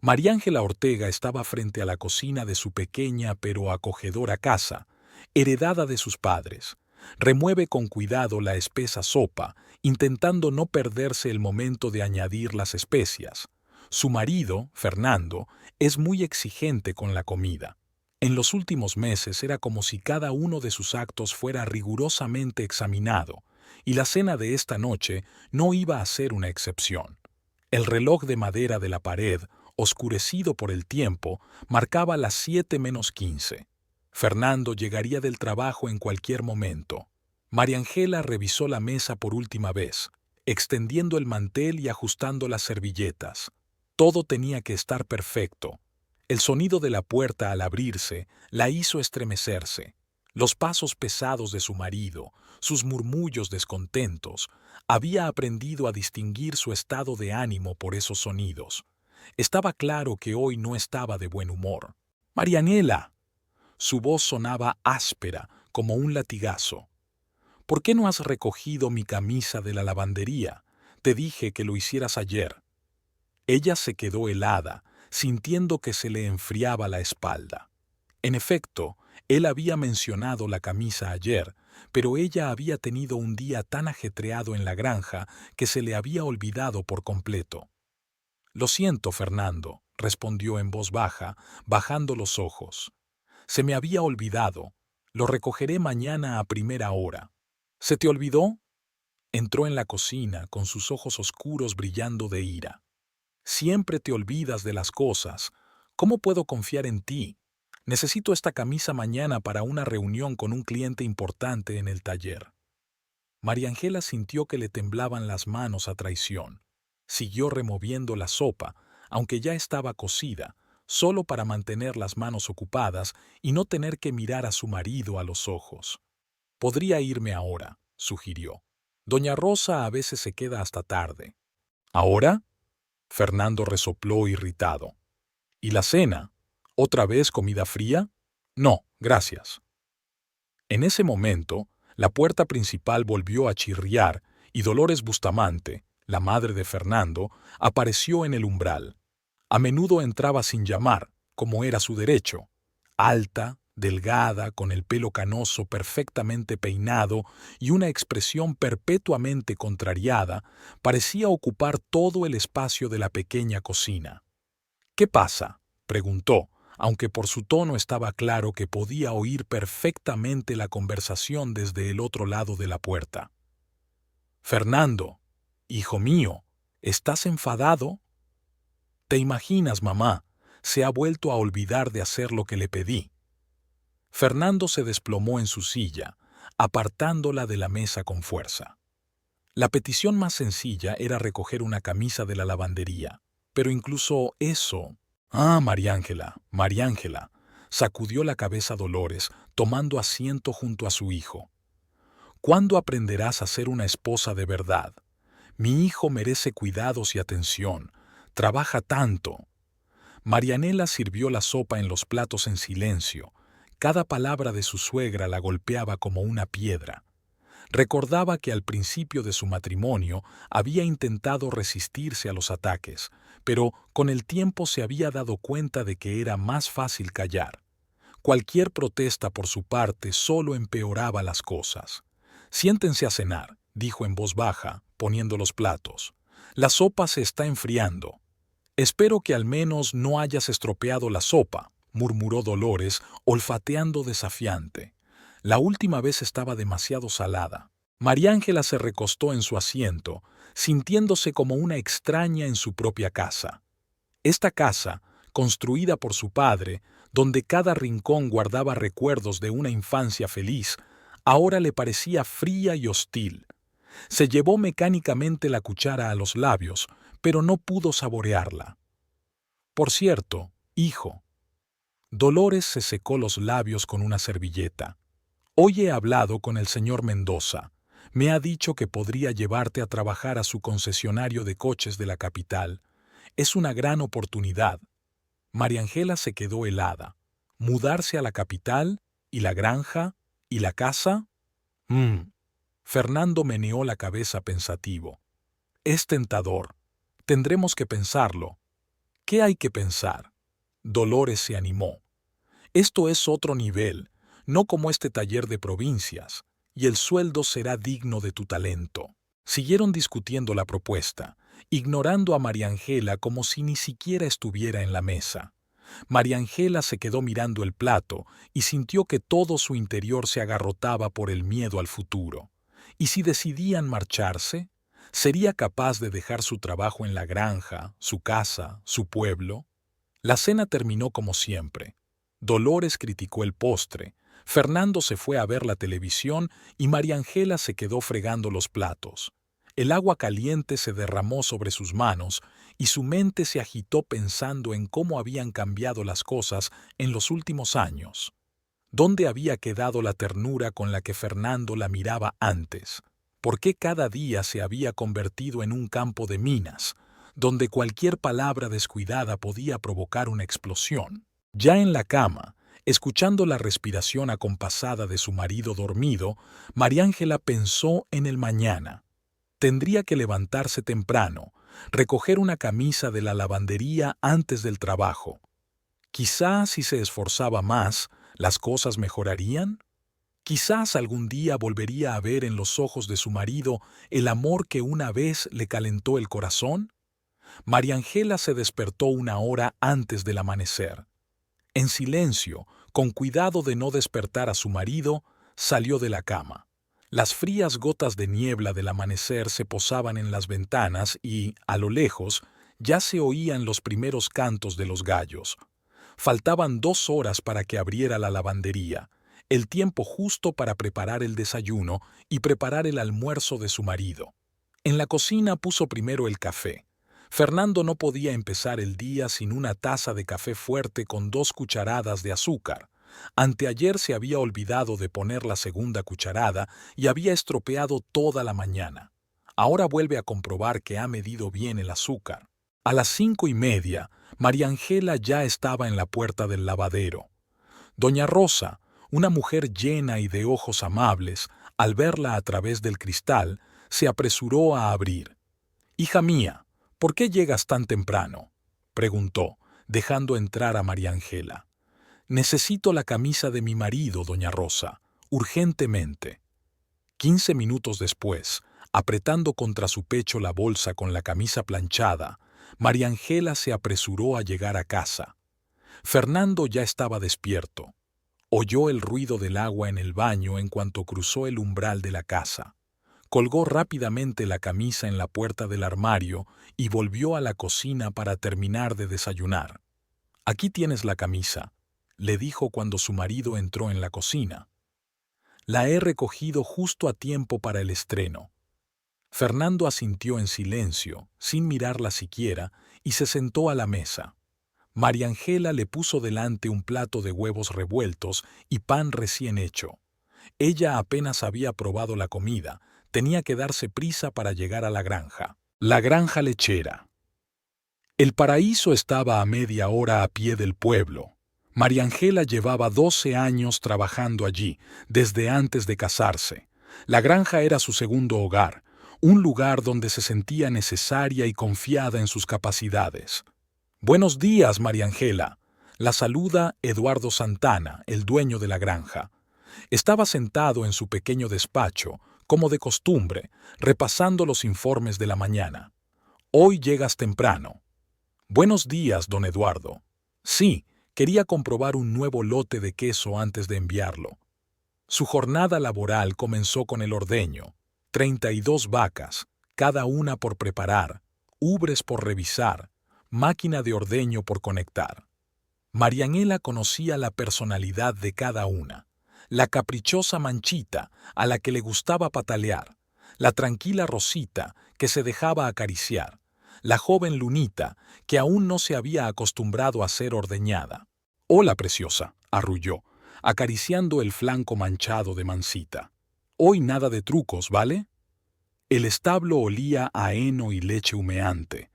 María Ángela Ortega estaba frente a la cocina de su pequeña pero acogedora casa, heredada de sus padres. Remueve con cuidado la espesa sopa, intentando no perderse el momento de añadir las especias. Su marido, Fernando, es muy exigente con la comida. En los últimos meses era como si cada uno de sus actos fuera rigurosamente examinado, y la cena de esta noche no iba a ser una excepción. El reloj de madera de la pared, oscurecido por el tiempo, marcaba las 7:15. Fernando llegaría del trabajo en cualquier momento. María Ángela revisó la mesa por última vez, extendiendo el mantel y ajustando las servilletas. Todo tenía que estar perfecto. El sonido de la puerta al abrirse la hizo estremecerse. Los pasos pesados de su marido, sus murmullos descontentos, había aprendido a distinguir su estado de ánimo por esos sonidos. Estaba claro que hoy no estaba de buen humor. «Marianela». Su voz sonaba áspera, como un latigazo. «¿Por qué no has recogido mi camisa de la lavandería? Te dije que lo hicieras ayer». Ella se quedó helada, sintiendo que se le enfriaba la espalda. En efecto, él había mencionado la camisa ayer, pero ella había tenido un día tan ajetreado en la granja que se le había olvidado por completo. «Lo siento, Fernando», respondió en voz baja, bajando los ojos. «Se me había olvidado. Lo recogeré mañana a primera hora». «¿Se te olvidó?». Entró en la cocina con sus ojos oscuros brillando de ira. «Siempre te olvidas de las cosas. ¿Cómo puedo confiar en ti? Necesito esta camisa mañana para una reunión con un cliente importante en el taller». María Ángela sintió que le temblaban las manos a traición. Siguió removiendo la sopa, aunque ya estaba cocida, solo para mantener las manos ocupadas y no tener que mirar a su marido a los ojos. «Podría irme ahora», sugirió. «Doña Rosa a veces se queda hasta tarde». «¿Ahora?». Fernando resopló irritado. «¿Y la cena? ¿Otra vez comida fría?». «No, gracias». En ese momento, la puerta principal volvió a chirriar y Dolores Bustamante, la madre de Fernando, apareció en el umbral. A menudo entraba sin llamar, como era su derecho. Alta, delgada, con el pelo canoso perfectamente peinado y una expresión perpetuamente contrariada, parecía ocupar todo el espacio de la pequeña cocina. «¿Qué pasa?», preguntó, aunque por su tono estaba claro que podía oír perfectamente la conversación desde el otro lado de la puerta. «Fernando, hijo mío, ¿estás enfadado?». «¿Te imaginas, mamá? Se ha vuelto a olvidar de hacer lo que le pedí». Fernando se desplomó en su silla, apartándola de la mesa con fuerza. La petición más sencilla era recoger una camisa de la lavandería, pero incluso eso... «Ah, María Ángela, María Ángela», sacudió la cabeza Dolores, tomando asiento junto a su hijo. «¿Cuándo aprenderás a ser una esposa de verdad? Mi hijo merece cuidados y atención. Trabaja tanto». Marianela sirvió la sopa en los platos en silencio. Cada palabra de su suegra la golpeaba como una piedra. Recordaba que al principio de su matrimonio había intentado resistirse a los ataques, pero con el tiempo se había dado cuenta de que era más fácil callar. Cualquier protesta por su parte solo empeoraba las cosas. «Siéntense a cenar», dijo en voz baja, poniendo los platos. «La sopa se está enfriando». «Espero que al menos no hayas estropeado la sopa», murmuró Dolores, olfateando desafiante. La última vez estaba demasiado salada. María Ángela se recostó en su asiento, sintiéndose como una extraña en su propia casa. Esta casa, construida por su padre, donde cada rincón guardaba recuerdos de una infancia feliz, ahora le parecía fría y hostil. Se llevó mecánicamente la cuchara a los labios, pero no pudo saborearla. «Por cierto, hijo». Dolores se secó los labios con una servilleta. «Hoy he hablado con el señor Mendoza. Me ha dicho que podría llevarte a trabajar a su concesionario de coches de la capital. Es una gran oportunidad». María Ángela se quedó helada. ¿Mudarse a la capital? ¿Y la granja? ¿Y la casa? Fernando meneó la cabeza pensativo. «Es tentador. Tendremos que pensarlo». ¿Qué hay que pensar? Dolores se animó. Esto es otro nivel, no como este taller de provincias, y el sueldo será digno de tu talento. Siguieron discutiendo la propuesta, ignorando a Mariangela como si ni siquiera estuviera en la mesa. Mariangela se quedó mirando el plato y sintió que todo su interior se agarrotaba por el miedo al futuro. ¿Y si decidían marcharse? ¿Sería capaz de dejar su trabajo en la granja, su casa, su pueblo? La cena terminó como siempre. Dolores criticó el postre, Fernando se fue a ver la televisión y Mariangela se quedó fregando los platos. El agua caliente se derramó sobre sus manos y su mente se agitó pensando en cómo habían cambiado las cosas en los últimos años. ¿Dónde había quedado la ternura con la que Fernando la miraba antes? ¿Por qué cada día se había convertido en un campo de minas, donde cualquier palabra descuidada podía provocar una explosión? Ya en la cama, escuchando la respiración acompasada de su marido dormido, Mariángela pensó en el mañana. Tendría que levantarse temprano, recoger una camisa de la lavandería antes del trabajo. Quizás si se esforzaba más, las cosas mejorarían. Quizás algún día volvería a ver en los ojos de su marido el amor que una vez le calentó el corazón. Mariangela se despertó una hora antes del amanecer. En silencio, con cuidado de no despertar a su marido, salió de la cama. Las frías gotas de niebla del amanecer se posaban en las ventanas y, a lo lejos, ya se oían los primeros cantos de los gallos. Faltaban 2 horas para que abriera la lavandería, el tiempo justo para preparar el desayuno y preparar el almuerzo de su marido. En la cocina puso primero el café. Fernando no podía empezar el día sin una taza de café fuerte con 2 cucharadas de azúcar. Anteayer se había olvidado de poner la segunda cucharada y había estropeado toda la mañana. Ahora vuelve a comprobar que ha medido bien el azúcar. A las 5:30, Mariangela ya estaba en la puerta del lavadero. Doña Rosa, una mujer llena y de ojos amables, al verla a través del cristal, se apresuró a abrir. «Hija mía, ¿por qué llegas tan temprano?», preguntó, dejando entrar a Mariangela. «Necesito la camisa de mi marido, doña Rosa, urgentemente». 15 minutos después, apretando contra su pecho la bolsa con la camisa planchada, Mariangela se apresuró a llegar a casa. Fernando ya estaba despierto. Oyó el ruido del agua en el baño en cuanto cruzó el umbral de la casa. Colgó rápidamente la camisa en la puerta del armario y volvió a la cocina para terminar de desayunar. «Aquí tienes la camisa», le dijo cuando su marido entró en la cocina. «La he recogido justo a tiempo para el estreno». Fernando asintió en silencio, sin mirarla siquiera, y se sentó a la mesa. Mariangela le puso delante un plato de huevos revueltos y pan recién hecho. Ella apenas había probado la comida, tenía que darse prisa para llegar a la granja. La granja lechera. El paraíso estaba a media hora a pie del pueblo. Mariangela llevaba 12 años trabajando allí, desde antes de casarse. La granja era su segundo hogar, un lugar donde se sentía necesaria y confiada en sus capacidades. «Buenos días, Mariangela», la saluda Eduardo Santana, el dueño de la granja. Estaba sentado en su pequeño despacho, como de costumbre, repasando los informes de la mañana. «Hoy llegas temprano». «Buenos días, don Eduardo». «Sí, quería comprobar un nuevo lote de queso antes de enviarlo». Su jornada laboral comenzó con el ordeño. 32 vacas, cada una por preparar, ubres por revisar, máquina de ordeño por conectar. Marianela conocía la personalidad de cada una. La caprichosa Manchita, a la que le gustaba patalear. La tranquila Rosita, que se dejaba acariciar. La joven Lunita, que aún no se había acostumbrado a ser ordeñada. «Hola, preciosa», arrulló, acariciando el flanco manchado de Mansita. «Hoy nada de trucos, ¿vale?». El establo olía a heno y leche humeante.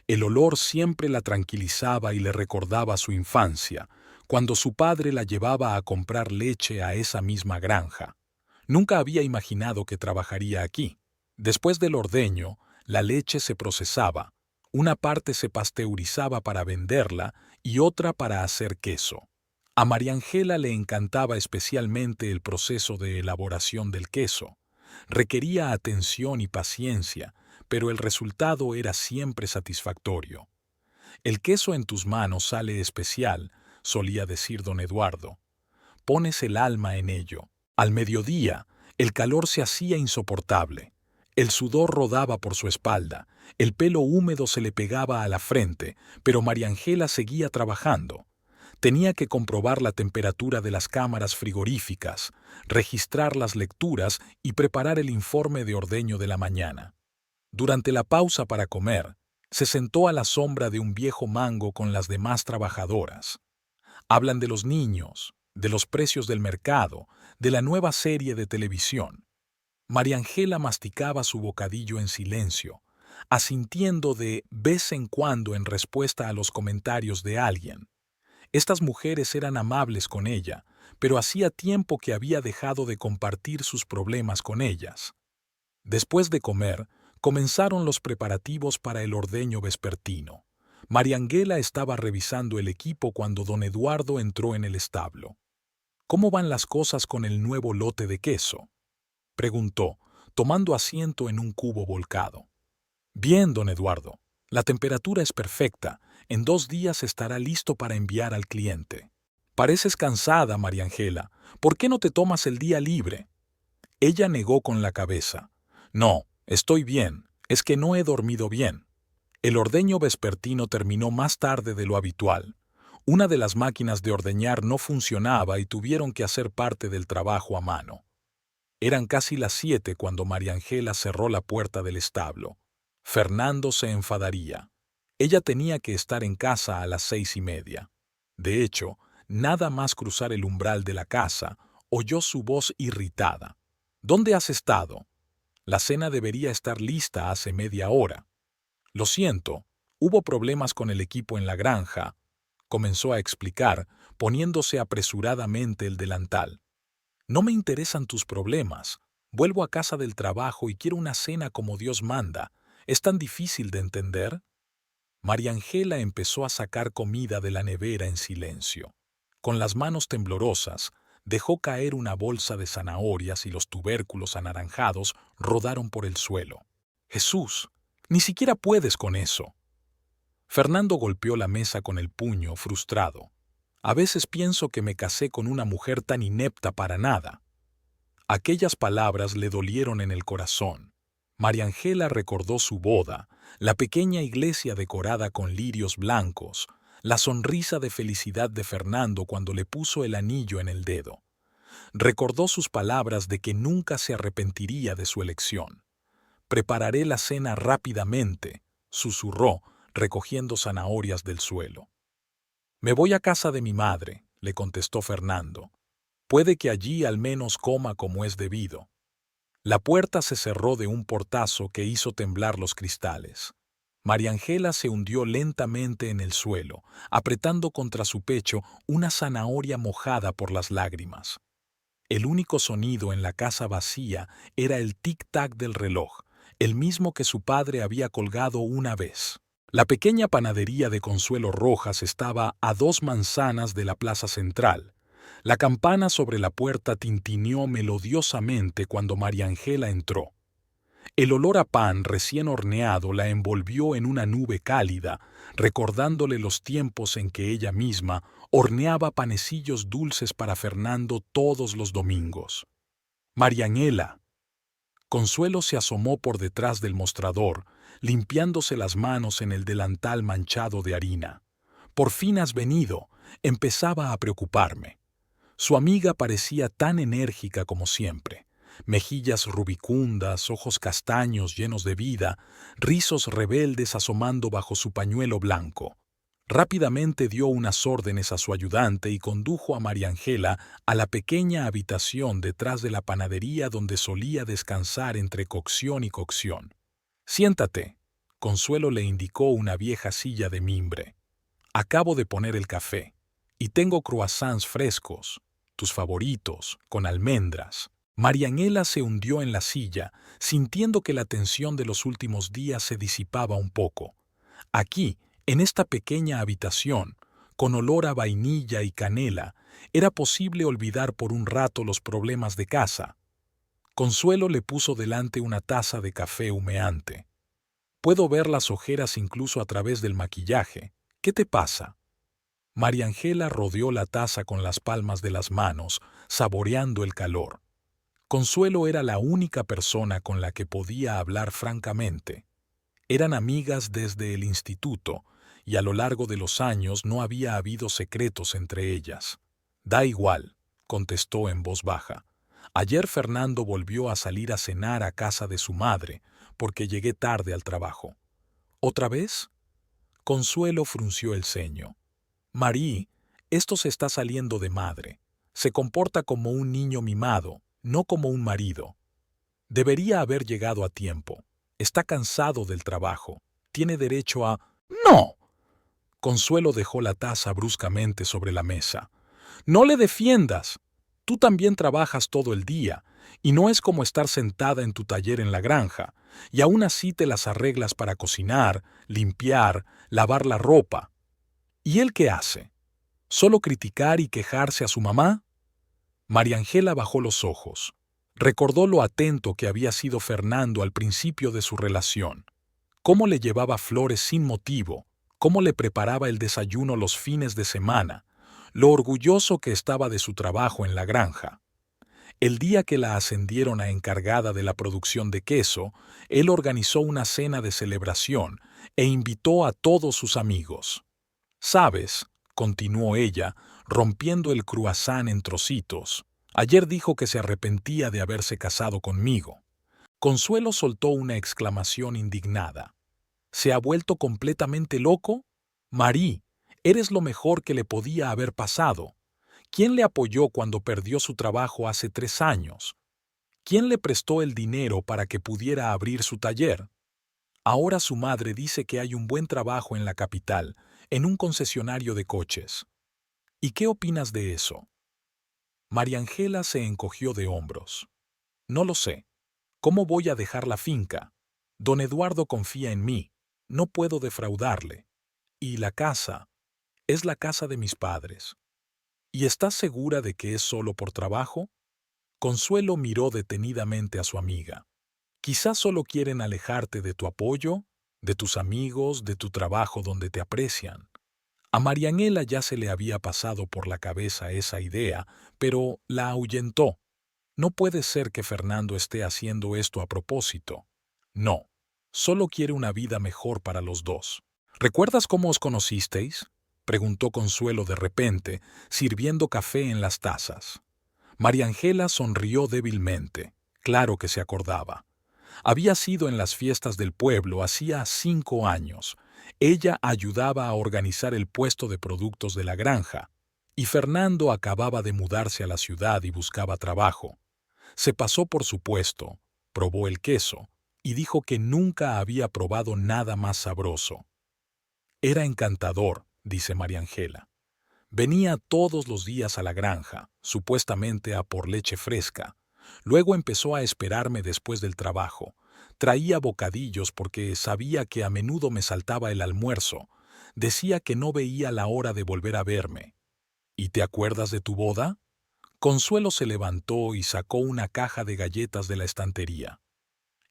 El olor siempre la tranquilizaba y le recordaba su infancia, cuando su padre la llevaba a comprar leche a esa misma granja. Nunca había imaginado que trabajaría aquí. Después del ordeño, la leche se procesaba. Una parte se pasteurizaba para venderla y otra para hacer queso. A María Ángela le encantaba especialmente el proceso de elaboración del queso. Requería atención y paciencia, pero el resultado era siempre satisfactorio. El queso en tus manos sale especial, solía decir don Eduardo. Pones el alma en ello. Al mediodía, el calor se hacía insoportable. El sudor rodaba por su espalda, el pelo húmedo se le pegaba a la frente, pero María Ángela seguía trabajando. Tenía que comprobar la temperatura de las cámaras frigoríficas, registrar las lecturas y preparar el informe de ordeño de la mañana. Durante la pausa para comer, se sentó a la sombra de un viejo mango con las demás trabajadoras. Hablan de los niños, de los precios del mercado, de la nueva serie de televisión. María Ángela masticaba su bocadillo en silencio, asintiendo de vez en cuando en respuesta a los comentarios de alguien. Estas mujeres eran amables con ella, pero hacía tiempo que había dejado de compartir sus problemas con ellas. Después de comer, comenzaron los preparativos para el ordeño vespertino. María Ángela estaba revisando el equipo cuando don Eduardo entró en el establo. ¿Cómo van las cosas con el nuevo lote de queso?, preguntó, tomando asiento en un cubo volcado. Bien, don Eduardo. La temperatura es perfecta. En 2 días estará listo para enviar al cliente. Pareces cansada, María Ángela. ¿Por qué no te tomas el día libre? Ella negó con la cabeza. No, estoy bien. Es que no he dormido bien. El ordeño vespertino terminó más tarde de lo habitual. Una de las máquinas de ordeñar no funcionaba y tuvieron que hacer parte del trabajo a mano. Eran casi las 7 cuando María Ángela cerró la puerta del establo. Fernando se enfadaría. Ella tenía que estar en casa a las 6:30. De hecho, nada más cruzar el umbral de la casa, oyó su voz irritada. ¿Dónde has estado? La cena debería estar lista hace media hora. Lo siento, hubo problemas con el equipo en la granja, comenzó a explicar, poniéndose apresuradamente el delantal. No me interesan tus problemas. Vuelvo a casa del trabajo y quiero una cena como Dios manda. ¿Es tan difícil de entender? María Ángela empezó a sacar comida de la nevera en silencio. Con las manos temblorosas, dejó caer una bolsa de zanahorias y los tubérculos anaranjados rodaron por el suelo. Jesús, ni siquiera puedes con eso. Fernando golpeó la mesa con el puño, frustrado. A veces pienso que me casé con una mujer tan inepta para nada. Aquellas palabras le dolieron en el corazón. María Ángela recordó su boda, la pequeña iglesia decorada con lirios blancos, la sonrisa de felicidad de Fernando cuando le puso el anillo en el dedo. Recordó sus palabras de que nunca se arrepentiría de su elección. Prepararé la cena rápidamente, susurró, recogiendo zanahorias del suelo. Me voy a casa de mi madre, le contestó Fernando. Puede que allí al menos coma como es debido. La puerta se cerró de un portazo que hizo temblar los cristales. María Ángela se hundió lentamente en el suelo, apretando contra su pecho una zanahoria mojada por las lágrimas. El único sonido en la casa vacía era el tic-tac del reloj, el mismo que su padre había colgado una vez. La pequeña panadería de Consuelo Rojas estaba a 2 manzanas de la plaza central. La campana sobre la puerta tintineó melodiosamente cuando María Ángela entró. El olor a pan recién horneado la envolvió en una nube cálida, recordándole los tiempos en que ella misma horneaba panecillos dulces para Fernando todos los domingos. María Ángela. Consuelo se asomó por detrás del mostrador, limpiándose las manos en el delantal manchado de harina. Por fin has venido, empezaba a preocuparme. Su amiga parecía tan enérgica como siempre. Mejillas rubicundas, ojos castaños llenos de vida, rizos rebeldes asomando bajo su pañuelo blanco. Rápidamente dio unas órdenes a su ayudante y condujo a María Ángela a la pequeña habitación detrás de la panadería donde solía descansar entre cocción y cocción. Siéntate. Consuelo le indicó una vieja silla de mimbre. Acabo de poner el café. Y tengo croissants frescos, tus favoritos, con almendras. María Ángela se hundió en la silla, sintiendo que la tensión de los últimos días se disipaba un poco. Aquí, en esta pequeña habitación, con olor a vainilla y canela, era posible olvidar por un rato los problemas de casa. Consuelo le puso delante una taza de café humeante. Puedo ver las ojeras incluso a través del maquillaje. ¿Qué te pasa? María Ángela rodeó la taza con las palmas de las manos, saboreando el calor. Consuelo era la única persona con la que podía hablar francamente. Eran amigas desde el instituto, y a lo largo de los años no había habido secretos entre ellas. Da igual, contestó en voz baja. Ayer Fernando volvió a salir a cenar a casa de su madre, porque llegué tarde al trabajo. ¿Otra vez? Consuelo frunció el ceño. Marí, esto se está saliendo de madre. Se comporta como un niño mimado, no como un marido. Debería haber llegado a tiempo. Está cansado del trabajo. Tiene derecho a... ¡No! Consuelo dejó la taza bruscamente sobre la mesa. ¡No le defiendas! Tú también trabajas todo el día, y no es como estar sentada en tu taller en la granja, y aún así te las arreglas para cocinar, limpiar, lavar la ropa. ¿Y él qué hace? ¿Solo criticar y quejarse a su mamá? María Ángela bajó los ojos. Recordó lo atento que había sido Fernando al principio de su relación. Cómo le llevaba flores sin motivo, cómo le preparaba el desayuno los fines de semana, lo orgulloso que estaba de su trabajo en la granja. El día que la ascendieron a encargada de la producción de queso, él organizó una cena de celebración e invitó a todos sus amigos. «¿Sabes?», continuó ella, rompiendo el croissant en trocitos. «Ayer dijo que se arrepentía de haberse casado conmigo». Consuelo soltó una exclamación indignada. ¿Se ha vuelto completamente loco? Marí, eres lo mejor que le podía haber pasado. ¿Quién le apoyó cuando perdió su trabajo hace 3 años? ¿Quién le prestó el dinero para que pudiera abrir su taller? Ahora su madre dice que hay un buen trabajo en la capital, en un concesionario de coches. ¿Y qué opinas de eso? María Ángela se encogió de hombros. No lo sé. ¿Cómo voy a dejar la finca? Don Eduardo confía en mí. No puedo defraudarle. Y la casa es la casa de mis padres. ¿Y estás segura de que es solo por trabajo? Consuelo miró detenidamente a su amiga. Quizás solo quieren alejarte de tu apoyo, de tus amigos, de tu trabajo donde te aprecian. A Marianela ya se le había pasado por la cabeza esa idea, pero la ahuyentó. No puede ser que Fernando esté haciendo esto a propósito. No, solo quiere una vida mejor para los dos. ¿Recuerdas cómo os conocisteis?, preguntó Consuelo de repente, sirviendo café en las tazas. María Ángela sonrió débilmente. Claro que se acordaba. Había sido en las fiestas del pueblo hacía 5 años. Ella ayudaba a organizar el puesto de productos de la granja, y Fernando acababa de mudarse a la ciudad y buscaba trabajo. Se pasó por su puesto, probó el queso, y dijo que nunca había probado nada más sabroso. Era encantador, dice María Ángela. Venía todos los días a la granja, supuestamente a por leche fresca. Luego empezó a esperarme después del trabajo. Traía bocadillos porque sabía que a menudo me saltaba el almuerzo. Decía que no veía la hora de volver a verme. ¿Y te acuerdas de tu boda? Consuelo se levantó y sacó una caja de galletas de la estantería.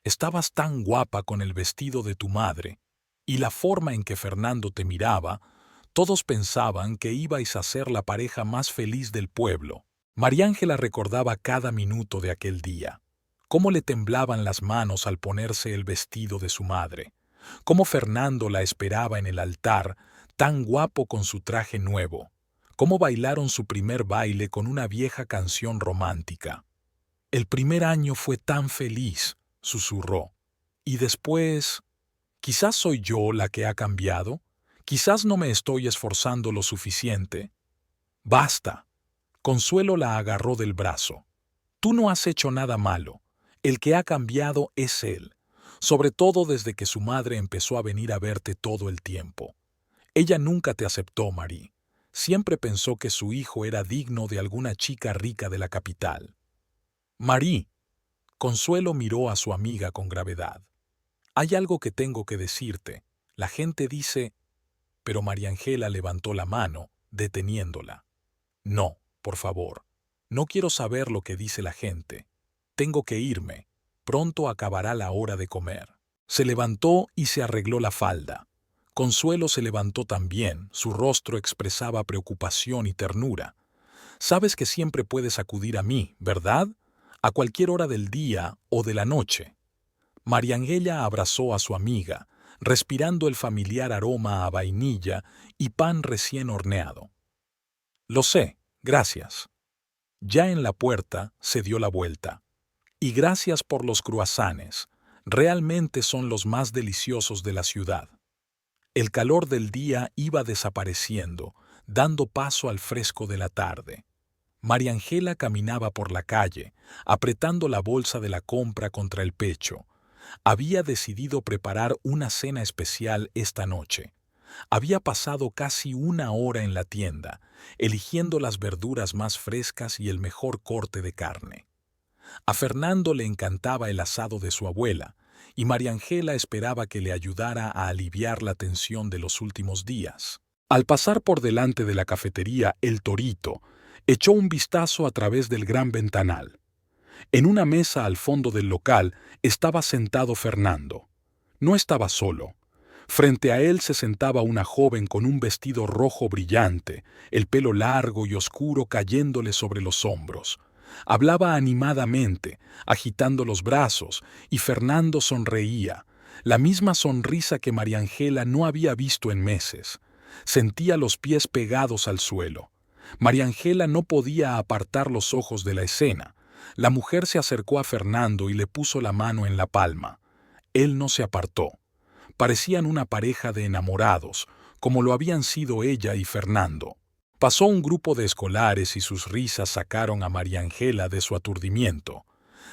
Estabas tan guapa con el vestido de tu madre, y la forma en que Fernando te miraba. Todos pensaban que ibais a ser la pareja más feliz del pueblo. María Ángela recordaba cada minuto de aquel día. Cómo le temblaban las manos al ponerse el vestido de su madre. Cómo Fernando la esperaba en el altar, tan guapo con su traje nuevo. Cómo bailaron su primer baile con una vieja canción romántica. El primer año fue tan feliz, susurró. Y después, quizás soy yo la que ha cambiado. Quizás no me estoy esforzando lo suficiente. Basta. Consuelo la agarró del brazo. Tú no has hecho nada malo. El que ha cambiado es él, sobre todo desde que su madre empezó a venir a verte todo el tiempo. Ella nunca te aceptó, Marí. Siempre pensó que su hijo era digno de alguna chica rica de la capital. Marí. Consuelo miró a su amiga con gravedad. Hay algo que tengo que decirte. La gente dice, pero María Ángela levantó la mano, deteniéndola. No, por favor. No quiero saber lo que dice la gente. Tengo que irme. Pronto acabará la hora de comer. Se levantó y se arregló la falda. Consuelo se levantó también, su rostro expresaba preocupación y ternura. Sabes que siempre puedes acudir a mí, ¿verdad? A cualquier hora del día o de la noche. María Ángela abrazó a su amiga, respirando el familiar aroma a vainilla y pan recién horneado. Lo sé, gracias. Ya en la puerta se dio la vuelta. Y gracias por los cruasanes. Realmente son los más deliciosos de la ciudad. El calor del día iba desapareciendo, dando paso al fresco de la tarde. María Ángela caminaba por la calle, apretando la bolsa de la compra contra el pecho. Había decidido preparar una cena especial esta noche. Había pasado casi una hora en la tienda, eligiendo las verduras más frescas y el mejor corte de carne. A Fernando le encantaba el asado de su abuela, y María Ángela esperaba que le ayudara a aliviar la tensión de los últimos días. Al pasar por delante de la cafetería El Torito, echó un vistazo a través del gran ventanal. En una mesa al fondo del local estaba sentado Fernando. No estaba solo. Frente a él se sentaba una joven con un vestido rojo brillante, el pelo largo y oscuro cayéndole sobre los hombros. Hablaba animadamente, agitando los brazos, y Fernando sonreía, la misma sonrisa que María Ángela no había visto en meses. Sentía los pies pegados al suelo. María Ángela no podía apartar los ojos de la escena. La mujer se acercó a Fernando y le puso la mano en la palma. Él no se apartó. Parecían una pareja de enamorados, como lo habían sido ella y Fernando. Pasó un grupo de escolares y sus risas sacaron a María Ángela de su aturdimiento.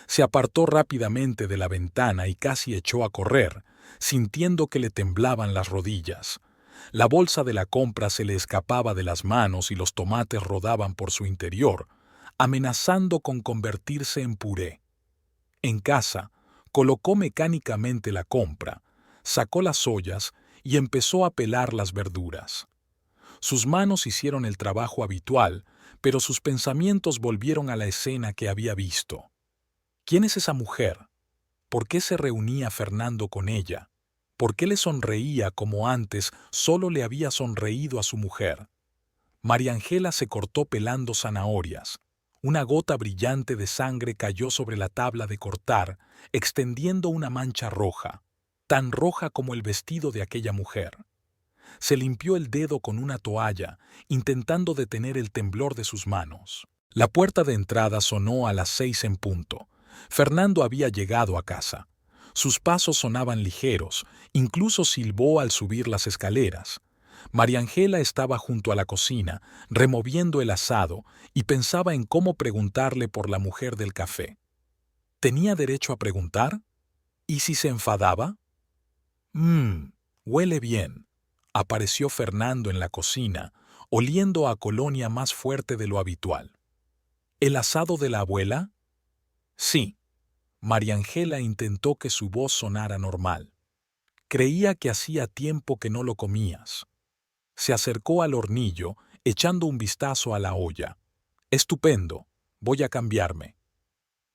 Se apartó rápidamente de la ventana y casi echó a correr, sintiendo que le temblaban las rodillas. La bolsa de la compra se le escapaba de las manos y los tomates rodaban por su interior, amenazando con convertirse en puré. En casa, colocó mecánicamente la compra, sacó las ollas y empezó a pelar las verduras. Sus manos hicieron el trabajo habitual, pero sus pensamientos volvieron a la escena que había visto. ¿Quién es esa mujer? ¿Por qué se reunía Fernando con ella? ¿Por qué le sonreía como antes solo le había sonreído a su mujer? María Ángela se cortó pelando zanahorias. Una gota brillante de sangre cayó sobre la tabla de cortar, extendiendo una mancha roja, tan roja como el vestido de aquella mujer. Se limpió el dedo con una toalla, intentando detener el temblor de sus manos. La puerta de entrada sonó a las 6 en punto. Fernando había llegado a casa. Sus pasos sonaban ligeros, incluso silbó al subir las escaleras. María Ángela estaba junto a la cocina, removiendo el asado, y pensaba en cómo preguntarle por la mujer del café. ¿Tenía derecho a preguntar? ¿Y si se enfadaba? Huele bien. Apareció Fernando en la cocina, oliendo a colonia más fuerte de lo habitual. ¿El asado de la abuela? Sí. María Ángela intentó que su voz sonara normal. Creía que hacía tiempo que no lo comías. Se acercó al hornillo, echando un vistazo a la olla. Estupendo, voy a cambiarme.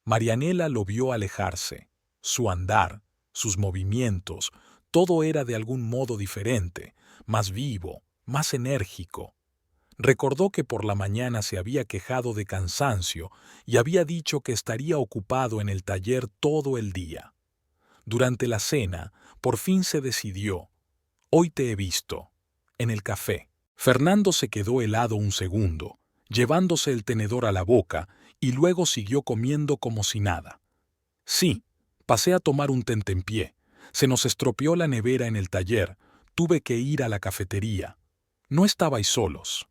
Marianela lo vio alejarse. Su andar, sus movimientos, todo era de algún modo diferente, más vivo, más enérgico. Recordó que por la mañana se había quejado de cansancio y había dicho que estaría ocupado en el taller todo el día. Durante la cena, por fin se decidió. Hoy te he visto. En el café. Fernando se quedó helado un segundo, llevándose el tenedor a la boca, y luego siguió comiendo como si nada. Sí, pasé a tomar un tentempié. Se nos estropeó la nevera en el taller. Tuve que ir a la cafetería. No estabais solos.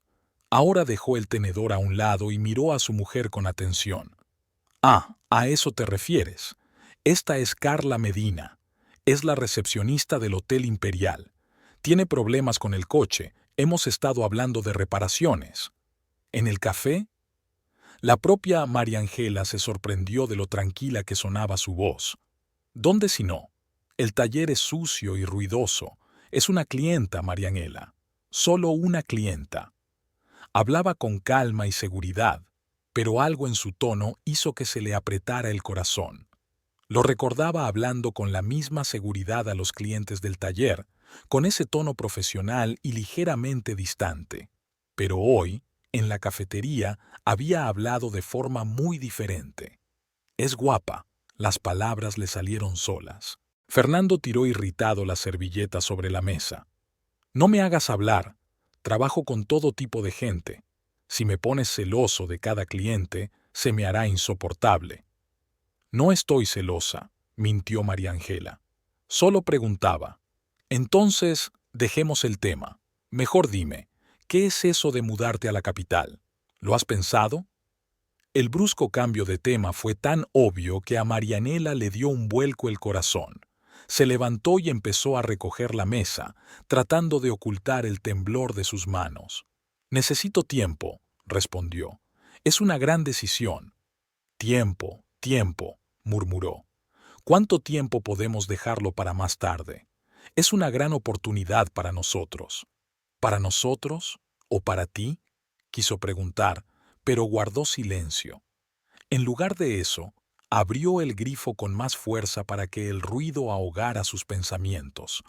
Ahora dejó el tenedor a un lado y miró a su mujer con atención. Ah, a eso te refieres. Esta es Carla Medina. Es la recepcionista del Hotel Imperial. Tiene problemas con el coche. Hemos estado hablando de reparaciones. ¿En el café? La propia María Ángela se sorprendió de lo tranquila que sonaba su voz. ¿Dónde si no? El taller es sucio y ruidoso. Es una clienta, Marianela. Solo una clienta. Hablaba con calma y seguridad, pero algo en su tono hizo que se le apretara el corazón. Lo recordaba hablando con la misma seguridad a los clientes del taller, con ese tono profesional y ligeramente distante. Pero hoy, en la cafetería, había hablado de forma muy diferente. Es guapa. Las palabras le salieron solas. Fernando tiró irritado la servilleta sobre la mesa. No me hagas hablar. Trabajo con todo tipo de gente. Si me pones celoso de cada cliente, se me hará insoportable. No estoy celosa, mintió María Ángela. Solo preguntaba. Entonces, dejemos el tema. Mejor dime, ¿qué es eso de mudarte a la capital? ¿Lo has pensado? El brusco cambio de tema fue tan obvio que a Marianela le dio un vuelco el corazón. Se levantó y empezó a recoger la mesa, tratando de ocultar el temblor de sus manos. Necesito tiempo, respondió. Es una gran decisión. Tiempo, tiempo, murmuró. ¿Cuánto tiempo podemos dejarlo para más tarde? Es una gran oportunidad para nosotros. ¿Para nosotros o para ti? Quiso preguntar, pero guardó silencio. En lugar de eso, abrió el grifo con más fuerza para que el ruido ahogara sus pensamientos.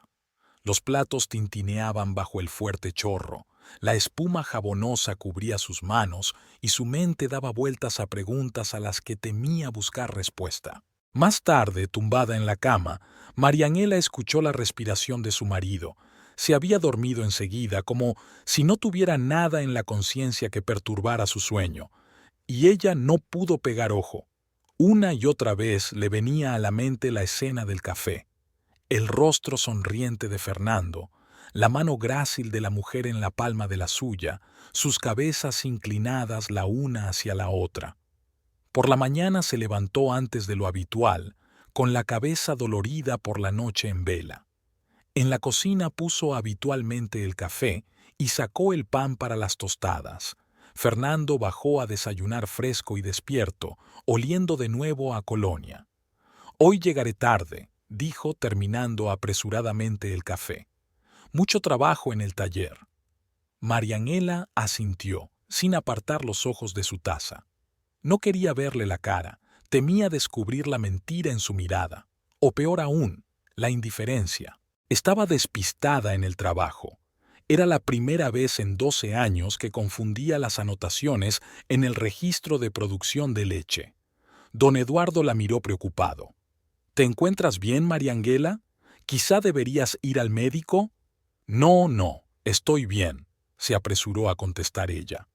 Los platos tintineaban bajo el fuerte chorro, la espuma jabonosa cubría sus manos y su mente daba vueltas a preguntas a las que temía buscar respuesta. Más tarde, tumbada en la cama, Marianela escuchó la respiración de su marido. Se había dormido enseguida, como si no tuviera nada en la conciencia que perturbara su sueño, y ella no pudo pegar ojo. Una y otra vez le venía a la mente la escena del café, el rostro sonriente de Fernando, la mano grácil de la mujer en la palma de la suya, sus cabezas inclinadas la una hacia la otra. Por la mañana se levantó antes de lo habitual, con la cabeza dolorida por la noche en vela. En la cocina puso habitualmente el café y sacó el pan para las tostadas. Fernando bajó a desayunar fresco y despierto, oliendo de nuevo a colonia. Hoy llegaré tarde, dijo terminando apresuradamente el café. Mucho trabajo en el taller. Marianela asintió, sin apartar los ojos de su taza. No quería verle la cara, temía descubrir la mentira en su mirada, o peor aún, la indiferencia. Estaba despistada en el trabajo. Era la primera vez en 12 años que confundía las anotaciones en el registro de producción de leche. Don Eduardo la miró preocupado. ¿Te encuentras bien, Marianela? ¿Quizá deberías ir al médico? No, estoy bien, se apresuró a contestar ella.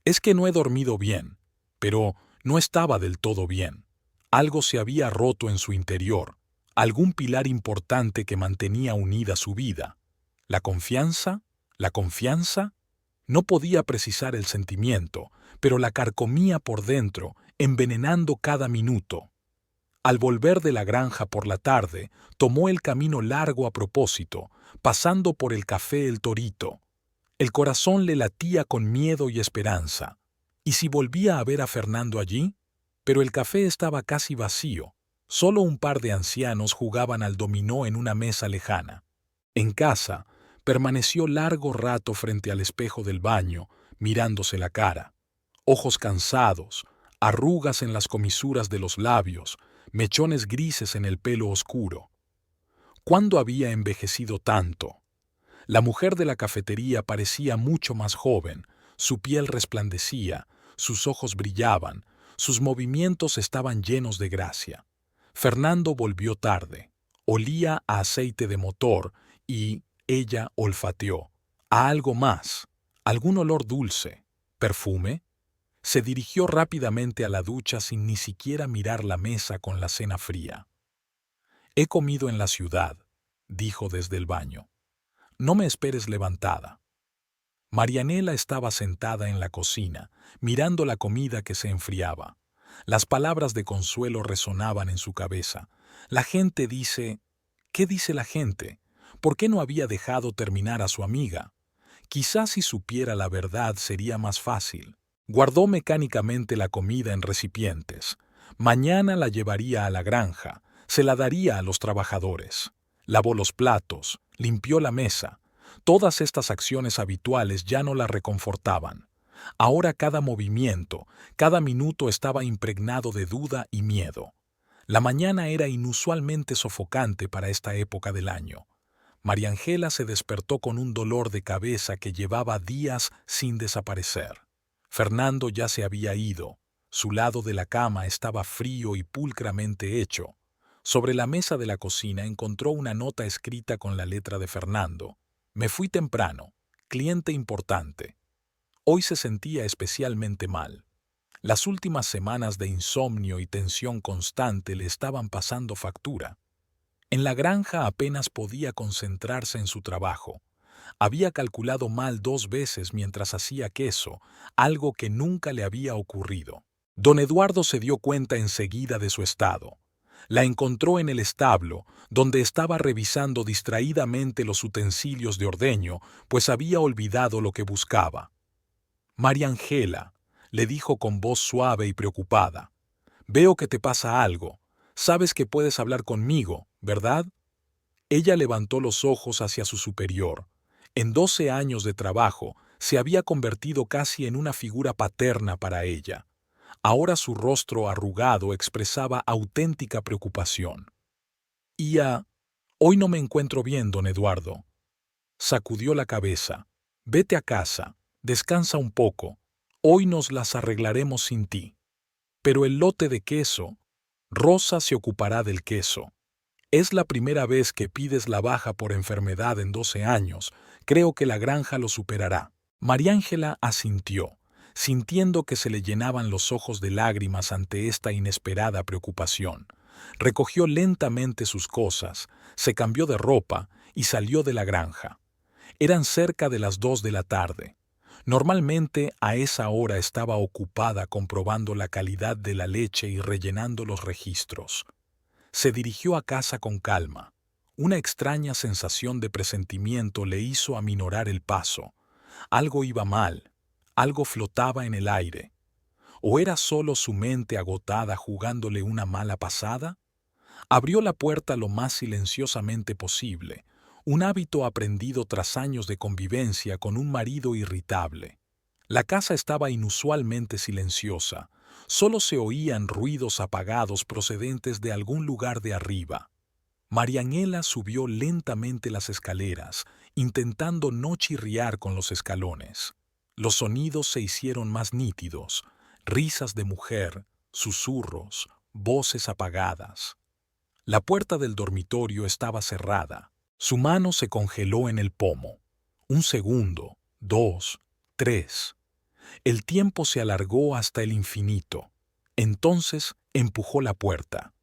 Es que no he dormido bien, pero no estaba del todo bien. Algo se había roto en su interior, algún pilar importante que mantenía unida su vida. ¿La confianza? ¿La confianza? No podía precisar el sentimiento, pero la carcomía por dentro, envenenando cada minuto. Al volver de la granja por la tarde, tomó el camino largo a propósito, pasando por el café El Torito. El corazón le latía con miedo y esperanza. ¿Y si volvía a ver a Fernando allí? Pero el café estaba casi vacío. Solo un par de ancianos jugaban al dominó en una mesa lejana. En casa, permaneció largo rato frente al espejo del baño, mirándose la cara. Ojos cansados, arrugas en las comisuras de los labios, mechones grises en el pelo oscuro. ¿Cuándo había envejecido tanto? La mujer de la cafetería parecía mucho más joven, su piel resplandecía, sus ojos brillaban, sus movimientos estaban llenos de gracia. Fernando volvió tarde, olía a aceite de motor y ella olfateó, a algo más, algún olor dulce, perfume. Se dirigió rápidamente a la ducha sin ni siquiera mirar la mesa con la cena fría. He comido en la ciudad, dijo desde el baño. No me esperes levantada. Marianela estaba sentada en la cocina, mirando la comida que se enfriaba. Las palabras de consuelo resonaban en su cabeza. La gente dice... ¿Qué dice la gente? ¿Por qué no había dejado terminar a su amiga? Quizás si supiera la verdad sería más fácil. Guardó mecánicamente la comida en recipientes. Mañana la llevaría a la granja, se la daría a los trabajadores. Lavó los platos, limpió la mesa. Todas estas acciones habituales ya no la reconfortaban. Ahora cada movimiento, cada minuto estaba impregnado de duda y miedo. La mañana era inusualmente sofocante para esta época del año. María Ángela se despertó con un dolor de cabeza que llevaba días sin desaparecer. Fernando ya se había ido. Su lado de la cama estaba frío y pulcramente hecho. Sobre la mesa de la cocina encontró una nota escrita con la letra de Fernando. Me fui temprano. Cliente importante. Hoy se sentía especialmente mal. Las últimas semanas de insomnio y tensión constante le estaban pasando factura. En la granja apenas podía concentrarse en su trabajo. Había calculado mal 2 veces mientras hacía queso, algo que nunca le había ocurrido. Don Eduardo se dio cuenta enseguida de su estado. La encontró en el establo, donde estaba revisando distraídamente los utensilios de ordeño, pues había olvidado lo que buscaba. María Ángela, le dijo con voz suave y preocupada, veo que te pasa algo. Sabes que puedes hablar conmigo, ¿verdad? Ella levantó los ojos hacia su superior. En 12 años de trabajo, se había convertido casi en una figura paterna para ella. Ahora su rostro arrugado expresaba auténtica preocupación. Hoy no me encuentro bien, don Eduardo. Sacudió la cabeza. Vete a casa, descansa un poco. Hoy nos las arreglaremos sin ti. Pero el lote de queso, Rosa se ocupará del queso. Es la primera vez que pides la baja por enfermedad en 12 años. Creo que la granja lo superará. María Ángela asintió, sintiendo que se le llenaban los ojos de lágrimas ante esta inesperada preocupación. Recogió lentamente sus cosas, se cambió de ropa y salió de la granja. Eran cerca de las 2 de la tarde. Normalmente a esa hora estaba ocupada comprobando la calidad de la leche y rellenando los registros. Se dirigió a casa con calma. Una extraña sensación de presentimiento le hizo aminorar el paso. Algo iba mal, algo flotaba en el aire. ¿O era solo su mente agotada jugándole una mala pasada? Abrió la puerta lo más silenciosamente posible, un hábito aprendido tras años de convivencia con un marido irritable. La casa estaba inusualmente silenciosa. Solo se oían ruidos apagados procedentes de algún lugar de arriba. María Ángela subió lentamente las escaleras, intentando no chirriar con los escalones. Los sonidos se hicieron más nítidos, risas de mujer, susurros, voces apagadas. La puerta del dormitorio estaba cerrada. Su mano se congeló en el pomo. 1 segundo, 2, 3. El tiempo se alargó hasta el infinito. Entonces empujó la puerta.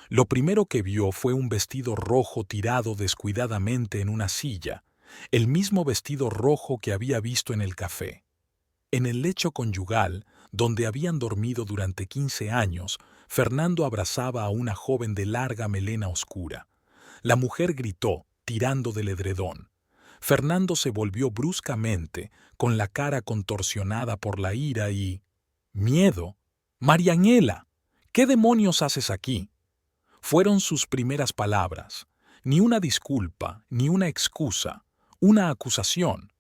Lo primero que vio fue un vestido rojo tirado descuidadamente en una silla, el mismo vestido rojo que había visto en el café. En el lecho conyugal, donde habían dormido durante 15 años, Fernando abrazaba a una joven de larga melena oscura. La mujer gritó, tirando del edredón. Fernando se volvió bruscamente, con la cara contorsionada por la ira y... ¡Miedo! ¡María Ángela! ¿Qué demonios haces aquí? Fueron sus primeras palabras. Ni una disculpa, ni una excusa, una acusación.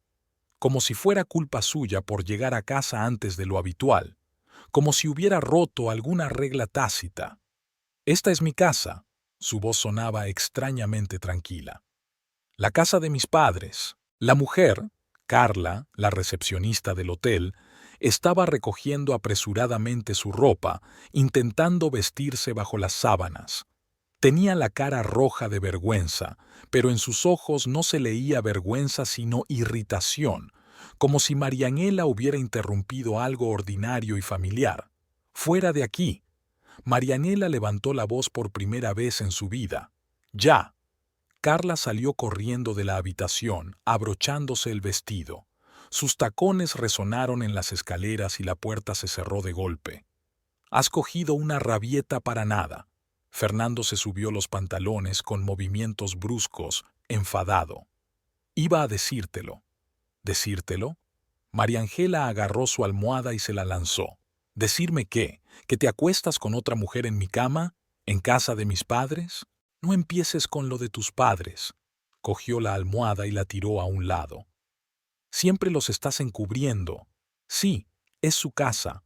Como si fuera culpa suya por llegar a casa antes de lo habitual. Como si hubiera roto alguna regla tácita. Esta es mi casa. Su voz sonaba extrañamente tranquila. La casa de mis padres. La mujer, Carla, la recepcionista del hotel, estaba recogiendo apresuradamente su ropa, intentando vestirse bajo las sábanas. Tenía la cara roja de vergüenza, pero en sus ojos no se leía vergüenza sino irritación, como si María Ángela hubiera interrumpido algo ordinario y familiar. «Fuera de aquí». María Ángela levantó la voz por primera vez en su vida. «Ya». Carla salió corriendo de la habitación, abrochándose el vestido. Sus tacones resonaron en las escaleras y la puerta se cerró de golpe. «Has cogido una rabieta para nada». Fernando se subió los pantalones con movimientos bruscos, enfadado. «Iba a decírtelo». «¿Decírtelo?» María Ángela agarró su almohada y se la lanzó. «¿Decirme qué? ¿Que te acuestas con otra mujer en mi cama? ¿En casa de mis padres?» No empieces con lo de tus padres. Cogió la almohada y la tiró a un lado. Siempre los estás encubriendo. Sí, es su casa.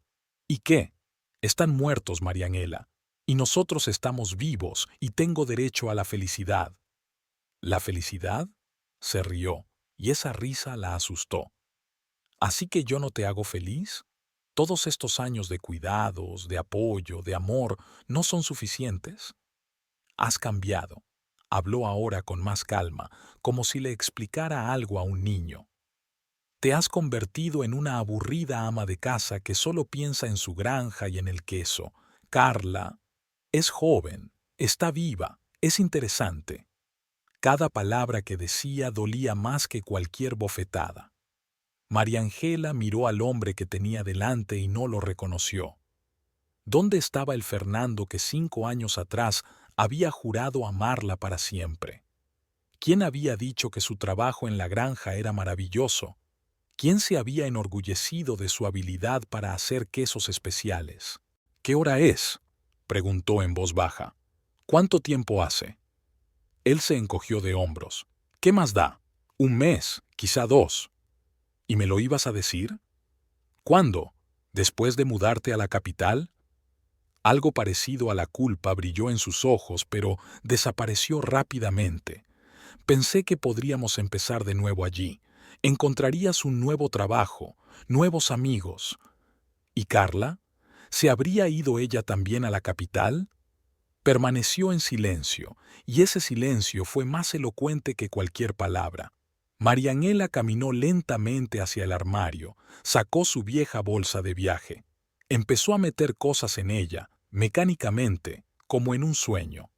¿Y qué? Están muertos, Marianela. Y nosotros estamos vivos y tengo derecho a la felicidad. ¿La felicidad? Se rió, y esa risa la asustó. ¿Así que yo no te hago feliz? ¿Todos estos años de cuidados, de apoyo, de amor, no son suficientes? Has cambiado. Habló ahora con más calma, como si le explicara algo a un niño. Te has convertido en una aburrida ama de casa que solo piensa en su granja y en el queso. Carla es joven, está viva, es interesante. Cada palabra que decía dolía más que cualquier bofetada. María Ángela miró al hombre que tenía delante y no lo reconoció. ¿Dónde estaba el Fernando que 5 años atrás había jurado amarla para siempre? ¿Quién había dicho que su trabajo en la granja era maravilloso? ¿Quién se había enorgullecido de su habilidad para hacer quesos especiales? ¿Qué hora es?, preguntó en voz baja. ¿Cuánto tiempo hace? Él se encogió de hombros. ¿Qué más da? 1 mes, quizá 2. ¿Y me lo ibas a decir? ¿Cuándo? ¿Después de mudarte a la capital? Algo parecido a la culpa brilló en sus ojos, pero desapareció rápidamente. Pensé que podríamos empezar de nuevo allí. Encontrarías un nuevo trabajo, nuevos amigos. ¿Y Carla? ¿Se habría ido ella también a la capital? Permaneció en silencio, y ese silencio fue más elocuente que cualquier palabra. Marianela caminó lentamente hacia el armario, sacó su vieja bolsa de viaje. Empezó a meter cosas en ella, mecánicamente, como en un sueño.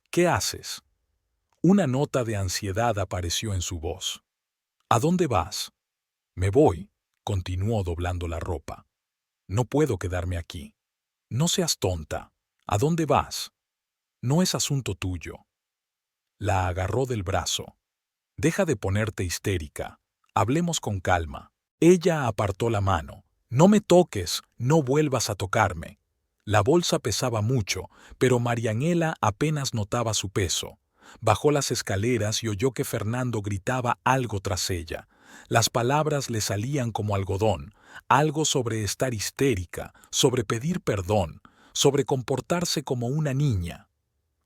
¿Qué haces? Una nota de ansiedad apareció en su voz. ¿A dónde vas? Me voy, continuó doblando la ropa. No puedo quedarme aquí. No seas tonta. ¿A dónde vas? No es asunto tuyo. La agarró del brazo. Deja de ponerte histérica. Hablemos con calma. Ella apartó la mano. No me toques, no vuelvas a tocarme. La bolsa pesaba mucho, pero Marianela apenas notaba su peso. Bajó las escaleras y oyó que Fernando gritaba algo tras ella. Las palabras le salían como algodón, algo sobre estar histérica, sobre pedir perdón, sobre comportarse como una niña.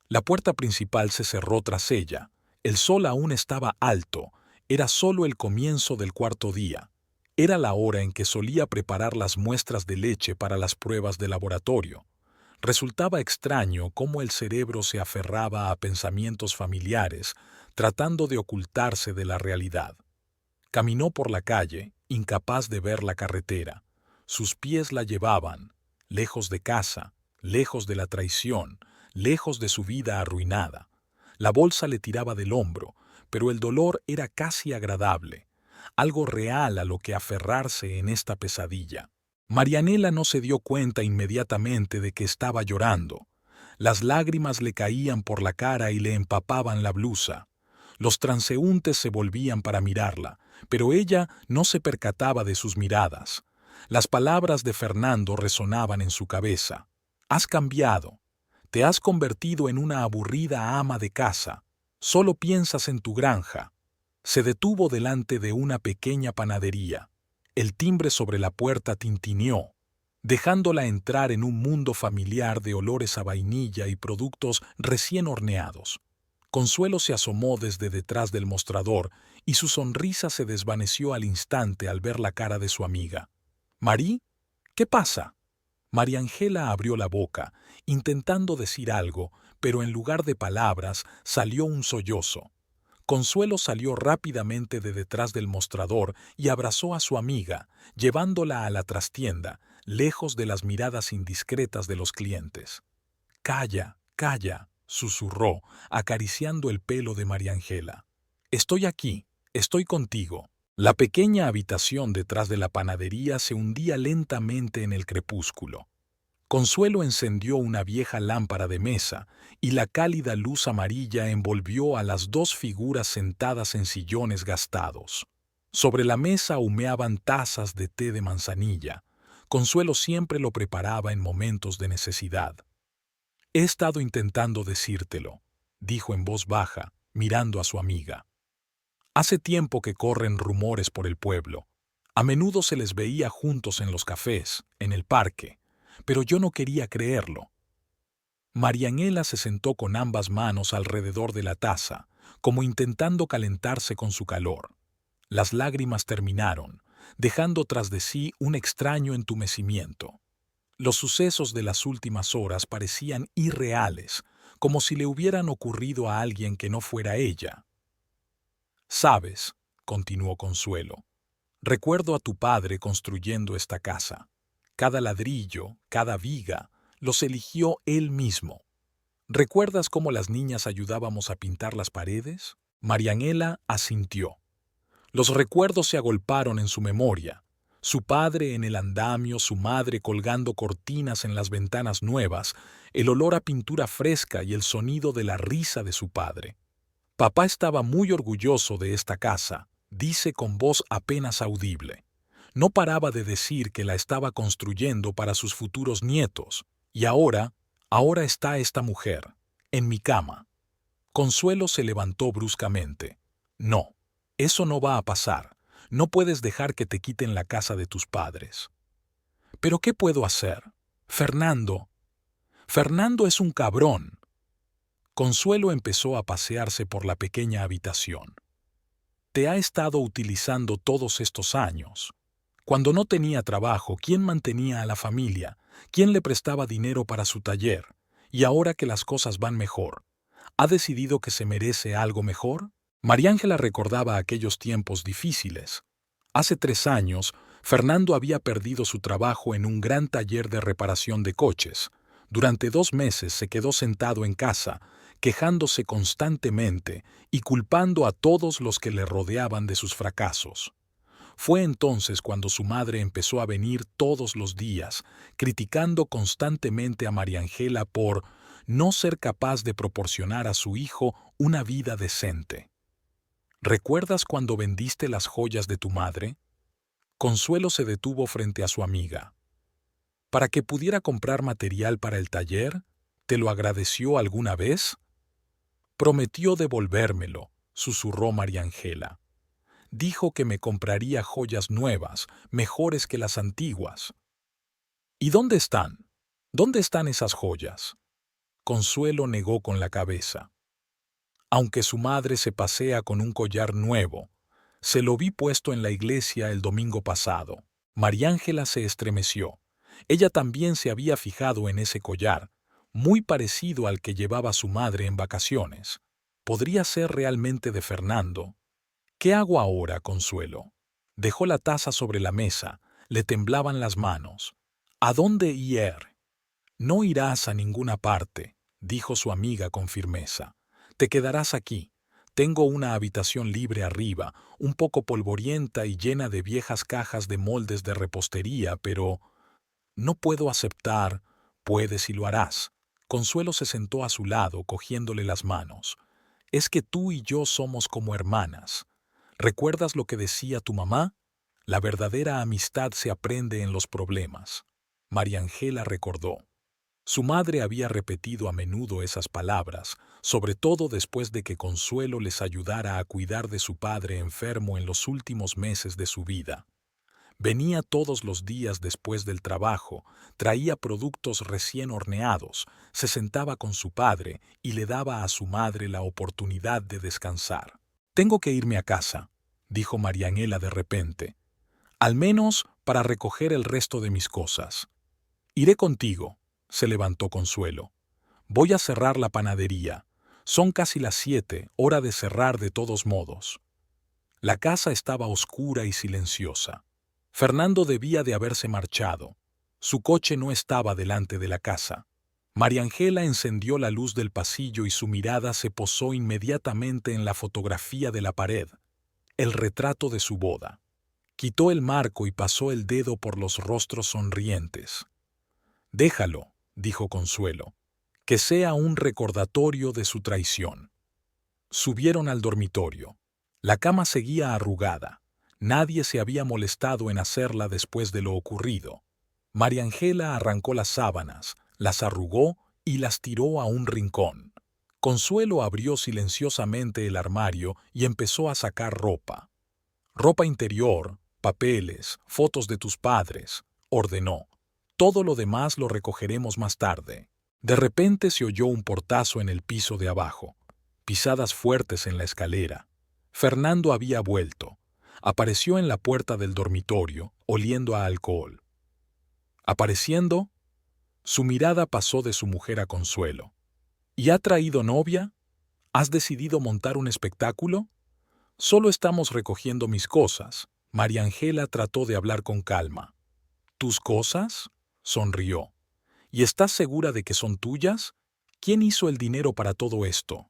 La puerta principal se cerró tras ella. El sol aún estaba alto. Era solo el comienzo del 4.º día. Era la hora en que solía preparar las muestras de leche para las pruebas de laboratorio. Resultaba extraño cómo el cerebro se aferraba a pensamientos familiares, tratando de ocultarse de la realidad. Caminó por la calle, incapaz de ver la carretera. Sus pies la llevaban, lejos de casa, lejos de la traición, lejos de su vida arruinada. La bolsa le tiraba del hombro, pero el dolor era casi agradable, algo real a lo que aferrarse en esta pesadilla. Marianela no se dio cuenta inmediatamente de que estaba llorando. Las lágrimas le caían por la cara y le empapaban la blusa. Los transeúntes se volvían para mirarla, pero ella no se percataba de sus miradas. Las palabras de Fernando resonaban en su cabeza. Has cambiado. Te has convertido en una aburrida ama de casa. Solo piensas en tu granja. Se detuvo delante de una pequeña panadería. El timbre sobre la puerta tintineó, dejándola entrar en un mundo familiar de olores a vainilla y productos recién horneados. Consuelo se asomó desde detrás del mostrador y su sonrisa se desvaneció al instante al ver la cara de su amiga. «¿Marí? ¿Qué pasa?» María Ángela abrió la boca, intentando decir algo, pero en lugar de palabras salió un sollozo. Consuelo salió rápidamente de detrás del mostrador y abrazó a su amiga, llevándola a la trastienda, lejos de las miradas indiscretas de los clientes. «Calla, calla», susurró, acariciando el pelo de María Ángela. «Estoy aquí, estoy contigo». La pequeña habitación detrás de la panadería se hundía lentamente en el crepúsculo. Consuelo encendió una vieja lámpara de mesa y la cálida luz amarilla envolvió a las 2 figuras sentadas en sillones gastados. Sobre la mesa humeaban tazas de té de manzanilla. Consuelo siempre lo preparaba en momentos de necesidad. He estado intentando decírtelo. dijo en voz baja, mirando a su amiga. Hace tiempo que corren rumores por el pueblo. A menudo se les veía juntos en los cafés, en el parque, pero yo no quería creerlo. Marianela se sentó con ambas manos alrededor de la taza, como intentando calentarse con su calor. Las lágrimas terminaron, dejando tras de sí un extraño entumecimiento. Los sucesos de las últimas horas parecían irreales, como si le hubieran ocurrido a alguien que no fuera ella. «Sabes», continuó Consuelo, «recuerdo a tu padre construyendo esta casa. Cada ladrillo, cada viga, los eligió él mismo. ¿Recuerdas cómo las niñas ayudábamos a pintar las paredes?» Marianela asintió. Los recuerdos se agolparon en su memoria. Su padre en el andamio, su madre colgando cortinas en las ventanas nuevas, el olor a pintura fresca y el sonido de la risa de su padre. Papá estaba muy orgulloso de esta casa, dice con voz apenas audible. No paraba de decir que la estaba construyendo para sus futuros nietos. Y ahora está esta mujer, en mi cama. Consuelo se levantó bruscamente. No, eso no va a pasar. No puedes dejar que te quiten la casa de tus padres. ¿Pero qué puedo hacer? Fernando es un cabrón. Consuelo empezó a pasearse por la pequeña habitación. Te ha estado utilizando todos estos años. Cuando no tenía trabajo, ¿quién mantenía a la familia? ¿Quién le prestaba dinero para su taller? Y ahora que las cosas van mejor, ¿ha decidido que se merece algo mejor? Mariángela recordaba aquellos tiempos difíciles. Hace 3 años, Fernando había perdido su trabajo en un gran taller de reparación de coches. Durante 2 meses se quedó sentado en casa, quejándose constantemente y culpando a todos los que le rodeaban de sus fracasos. Fue entonces cuando su madre empezó a venir todos los días, criticando constantemente a Mariángela por no ser capaz de proporcionar a su hijo una vida decente. ¿Recuerdas cuando vendiste las joyas de tu madre? Consuelo se detuvo frente a su amiga. ¿Para que pudiera comprar material para el taller? ¿Te lo agradeció alguna vez? Prometió devolvérmelo, susurró Mariángela. Dijo que me compraría joyas nuevas, mejores que las antiguas. ¿Y dónde están? ¿Dónde están esas joyas? Consuelo negó con la cabeza. Aunque su madre se pasea con un collar nuevo, se lo vi puesto en la iglesia el domingo pasado. Mariángela se estremeció. Ella también se había fijado en ese collar, muy parecido al que llevaba su madre en vacaciones. ¿Podría ser realmente de Fernando? ¿Qué hago ahora, Consuelo? Dejó la taza sobre la mesa, le temblaban las manos. ¿A dónde ir? No irás a ninguna parte, dijo su amiga con firmeza. Te quedarás aquí. Tengo una habitación libre arriba, un poco polvorienta y llena de viejas cajas de moldes de repostería, pero no puedo aceptar. Puedes y lo harás. Consuelo se sentó a su lado, cogiéndole las manos. Es que tú y yo somos como hermanas. ¿Recuerdas lo que decía tu mamá? La verdadera amistad se aprende en los problemas. Mariángela recordó. Su madre había repetido a menudo esas palabras, sobre todo después de que Consuelo les ayudara a cuidar de su padre enfermo en los últimos meses de su vida. Venía todos los días después del trabajo, traía productos recién horneados, se sentaba con su padre y le daba a su madre la oportunidad de descansar. «Tengo que irme a casa», dijo Marianela de repente, «al menos para recoger el resto de mis cosas». «Iré contigo», se levantó Consuelo. «Voy a cerrar la panadería. Son casi las 7, hora de cerrar de todos modos». La casa estaba oscura y silenciosa. Fernando debía de haberse marchado. Su coche no estaba delante de la casa. Mariángela encendió la luz del pasillo y su mirada se posó inmediatamente en la fotografía de la pared, el retrato de su boda. Quitó el marco y pasó el dedo por los rostros sonrientes. «Déjalo», dijo Consuelo, «que sea un recordatorio de su traición». Subieron al dormitorio. La cama seguía arrugada. Nadie se había molestado en hacerla después de lo ocurrido. Mariángela arrancó las sábanas, las arrugó y las tiró a un rincón. Consuelo abrió silenciosamente el armario y empezó a sacar ropa. Ropa interior, papeles, fotos de tus padres, ordenó. Todo lo demás lo recogeremos más tarde. De repente se oyó un portazo en el piso de abajo, pisadas fuertes en la escalera. Fernando había vuelto. Apareció en la puerta del dormitorio, oliendo a alcohol. Apareciendo, su mirada pasó de su mujer a Consuelo. ¿Y ha traído novia? ¿Has decidido montar un espectáculo? Solo estamos recogiendo mis cosas. María Ángela trató de hablar con calma. ¿Tus cosas? Sonrió. ¿Y estás segura de que son tuyas? ¿Quién hizo el dinero para todo esto?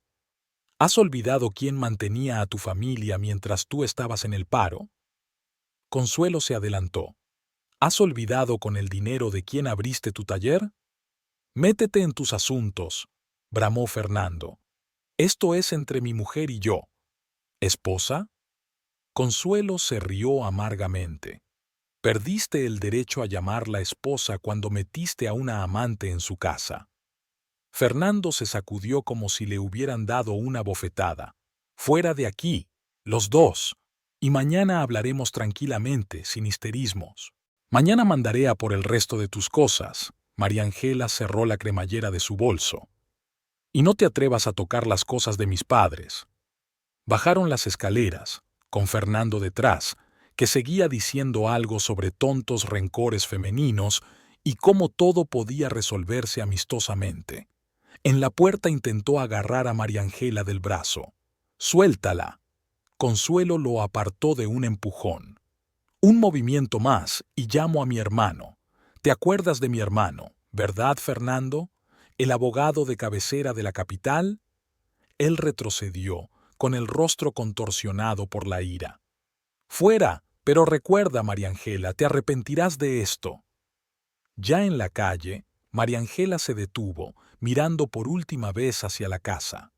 ¿Has olvidado quién mantenía a tu familia mientras tú estabas en el paro? Consuelo se adelantó. ¿Has olvidado con el dinero de quién abriste tu taller? Métete en tus asuntos, bramó Fernando. Esto es entre mi mujer y yo. ¿Esposa? Consuelo se rió amargamente. Perdiste el derecho a llamarla esposa cuando metiste a una amante en su casa. Fernando se sacudió como si le hubieran dado una bofetada. Fuera de aquí, los dos. Y mañana hablaremos tranquilamente, sin histerismos. Mañana mandaré a por el resto de tus cosas. María Ángela cerró la cremallera de su bolso. Y no te atrevas a tocar las cosas de mis padres. Bajaron las escaleras, con Fernando detrás, que seguía diciendo algo sobre tontos rencores femeninos y cómo todo podía resolverse amistosamente. En la puerta intentó agarrar a María Ángela del brazo. «¡Suéltala!». Consuelo lo apartó de un empujón. «Un movimiento más y llamo a mi hermano. ¿Te acuerdas de mi hermano, verdad, Fernando? ¿El abogado de cabecera de la capital?». Él retrocedió, con el rostro contorsionado por la ira. «Fuera, pero recuerda, María Ángela, te arrepentirás de esto». Ya en la calle, María Ángela se detuvo, mirando por última vez hacia la casa.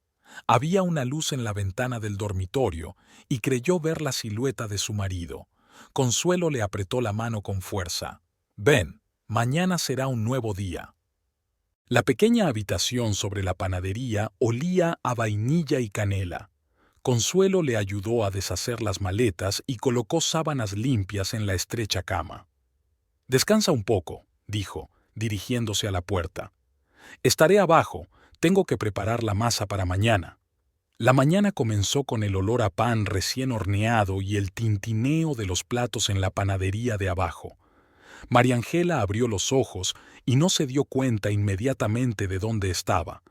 Había una luz en la ventana del dormitorio y creyó ver la silueta de su marido. Consuelo le apretó la mano con fuerza. «Ven, mañana será un nuevo día». La pequeña habitación sobre la panadería olía a vainilla y canela. Consuelo le ayudó a deshacer las maletas y colocó sábanas limpias en la estrecha cama. «Descansa un poco», dijo, dirigiéndose a la puerta. «Estaré abajo, tengo que preparar la masa para mañana». La mañana comenzó con el olor a pan recién horneado y el tintineo de los platos en la panadería de abajo. María Ángela abrió los ojos y no se dio cuenta inmediatamente de dónde estaba.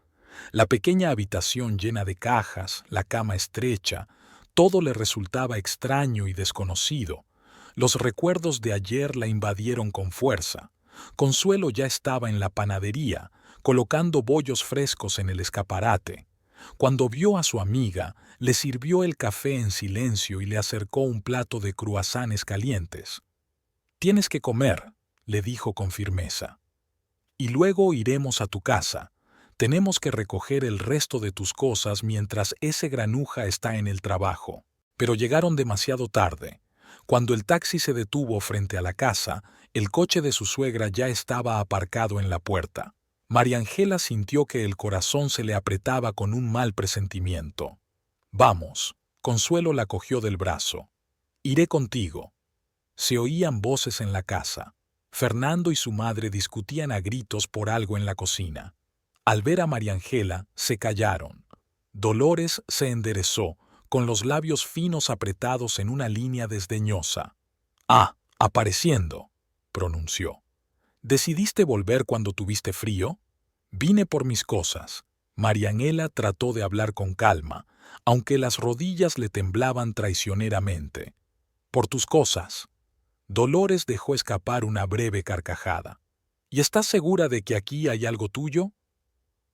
La pequeña habitación llena de cajas, la cama estrecha, todo le resultaba extraño y desconocido. Los recuerdos de ayer la invadieron con fuerza. Consuelo ya estaba en la panadería, colocando bollos frescos en el escaparate. Cuando vio a su amiga, le sirvió el café en silencio y le acercó un plato de cruasanes calientes. «Tienes que comer», le dijo con firmeza. «Y luego iremos a tu casa. Tenemos que recoger el resto de tus cosas mientras ese granuja está en el trabajo». Pero llegaron demasiado tarde. Cuando el taxi se detuvo frente a la casa, el coche de su suegra ya estaba aparcado en la puerta. María Ángela sintió que el corazón se le apretaba con un mal presentimiento. «Vamos», Consuelo la cogió del brazo. «Iré contigo». Se oían voces en la casa. Fernando y su madre discutían a gritos por algo en la cocina. Al ver a María Ángela, se callaron. Dolores se enderezó, con los labios finos apretados en una línea desdeñosa. «Ah, apareciendo», pronunció. «¿Decidiste volver cuando tuviste frío?» «Vine por mis cosas». María Ángela trató de hablar con calma, aunque las rodillas le temblaban traicioneramente. «Por tus cosas». Dolores dejó escapar una breve carcajada. «¿Y estás segura de que aquí hay algo tuyo?»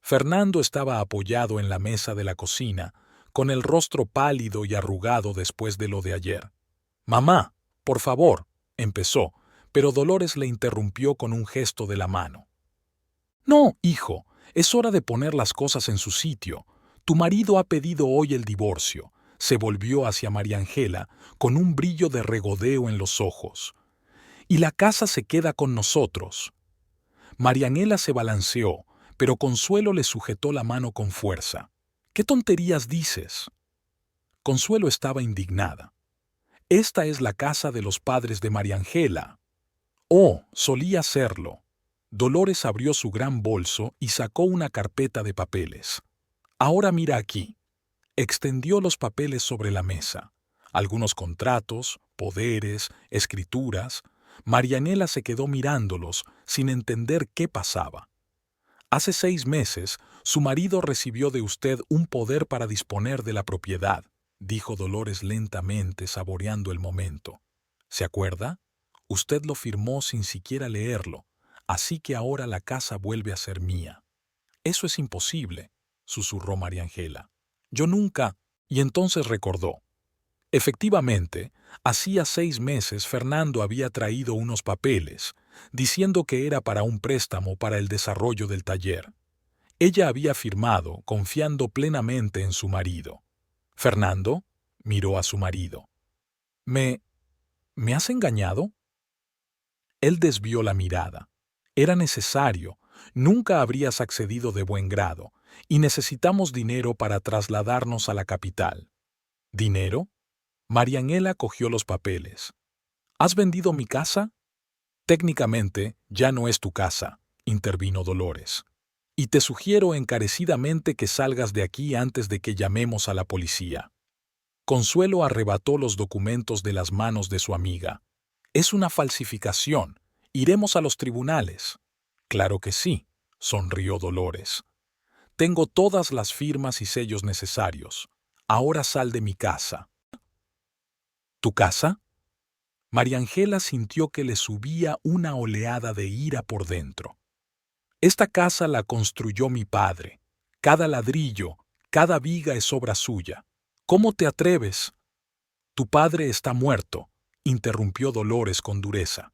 Fernando estaba apoyado en la mesa de la cocina, con el rostro pálido y arrugado después de lo de ayer. «Mamá, por favor», empezó, pero Dolores le interrumpió con un gesto de la mano. «No, hijo, es hora de poner las cosas en su sitio. Tu marido ha pedido hoy el divorcio». Se volvió hacia María Ángela con un brillo de regodeo en los ojos. «Y la casa se queda con nosotros». María Ángela se balanceó, pero Consuelo le sujetó la mano con fuerza. ¿Qué tonterías dices? Consuelo estaba indignada. Esta es la casa de los padres de María Ángela. Oh, solía serlo. Dolores abrió su gran bolso y sacó una carpeta de papeles. Ahora mira aquí. Extendió los papeles sobre la mesa. Algunos contratos, poderes, escrituras. Marianela se quedó mirándolos sin entender qué pasaba. Hace 6 meses, su marido recibió de usted un poder para disponer de la propiedad, dijo Dolores lentamente, saboreando el momento. ¿Se acuerda? Usted lo firmó sin siquiera leerlo, así que ahora la casa vuelve a ser mía. Eso es imposible, susurró María Ángela. Yo nunca. Y entonces recordó. Efectivamente, hacía 6 meses Fernando había traído unos papeles, diciendo que era para un préstamo para el desarrollo del taller. Ella había firmado, confiando plenamente en su marido. Fernando miró a su marido. ¿Me has engañado? Él desvió la mirada. Era necesario. Nunca habrías accedido de buen grado, y necesitamos dinero para trasladarnos a la capital. ¿Dinero? Marianela cogió los papeles. ¿Has vendido mi casa? Técnicamente, ya no es tu casa, intervino Dolores. Y te sugiero encarecidamente que salgas de aquí antes de que llamemos a la policía. Consuelo arrebató los documentos de las manos de su amiga. Es una falsificación. Iremos a los tribunales. Claro que sí, sonrió Dolores. Tengo todas las firmas y sellos necesarios. Ahora sal de mi casa. ¿Tu casa? María Ángela sintió que le subía una oleada de ira por dentro. Esta casa la construyó mi padre. Cada ladrillo, cada viga es obra suya. ¿Cómo te atreves? Tu padre está muerto, interrumpió Dolores con dureza.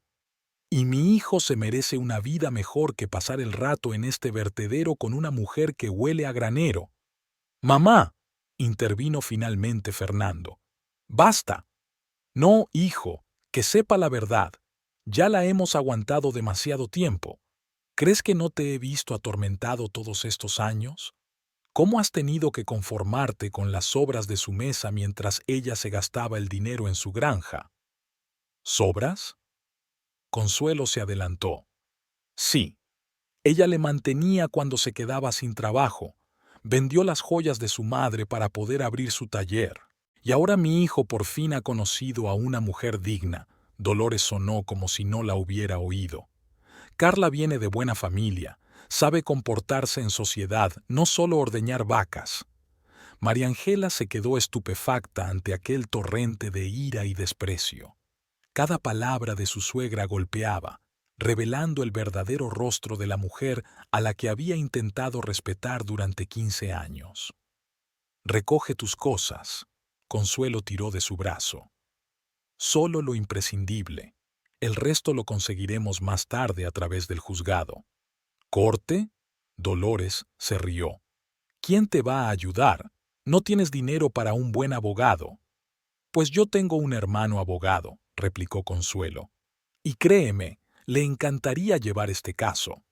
Y mi hijo se merece una vida mejor que pasar el rato en este vertedero con una mujer que huele a granero. Mamá, intervino finalmente Fernando. Basta. No, hijo, que sepa la verdad. Ya la hemos aguantado demasiado tiempo. ¿Crees que no te he visto atormentado todos estos años? ¿Cómo has tenido que conformarte con las sobras de su mesa mientras ella se gastaba el dinero en su granja? ¿Sobras? Consuelo se adelantó. Sí. Ella le mantenía cuando se quedaba sin trabajo. Vendió las joyas de su madre para poder abrir su taller. Y ahora mi hijo por fin ha conocido a una mujer digna. Dolores sonó como si no la hubiera oído. Carla viene de buena familia, sabe comportarse en sociedad, no solo ordeñar vacas. María Ángela se quedó estupefacta ante aquel torrente de ira y desprecio. Cada palabra de su suegra golpeaba, revelando el verdadero rostro de la mujer a la que había intentado respetar durante 15 años. Recoge tus cosas. Consuelo tiró de su brazo. Solo lo imprescindible. El resto lo conseguiremos más tarde a través del juzgado. ¿Corte? Dolores se rió. ¿Quién te va a ayudar? No tienes dinero para un buen abogado. Pues yo tengo un hermano abogado, replicó Consuelo. Y créeme, le encantaría llevar este caso.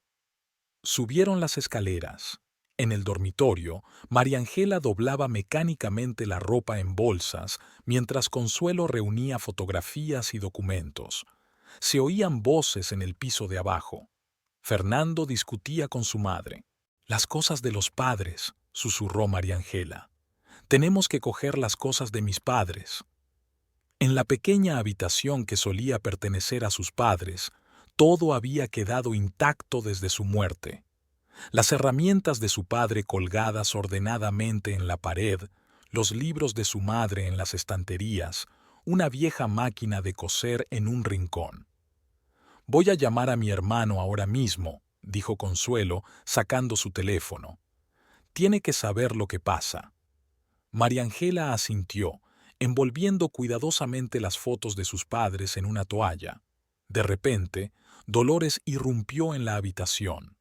Subieron las escaleras. En el dormitorio, María Ángela doblaba mecánicamente la ropa en bolsas, mientras Consuelo reunía fotografías y documentos. Se oían voces en el piso de abajo. Fernando discutía con su madre. Las cosas de los padres, susurró María Ángela. Tenemos que coger las cosas de mis padres. En la pequeña habitación que solía pertenecer a sus padres, todo había quedado intacto desde su muerte. Las herramientas de su padre colgadas ordenadamente en la pared, los libros de su madre en las estanterías, una vieja máquina de coser en un rincón. Voy a llamar a mi hermano ahora mismo, dijo Consuelo, sacando su teléfono. Tiene que saber lo que pasa. María Ángela asintió, envolviendo cuidadosamente las fotos de sus padres en una toalla. De repente, Dolores irrumpió en la habitación.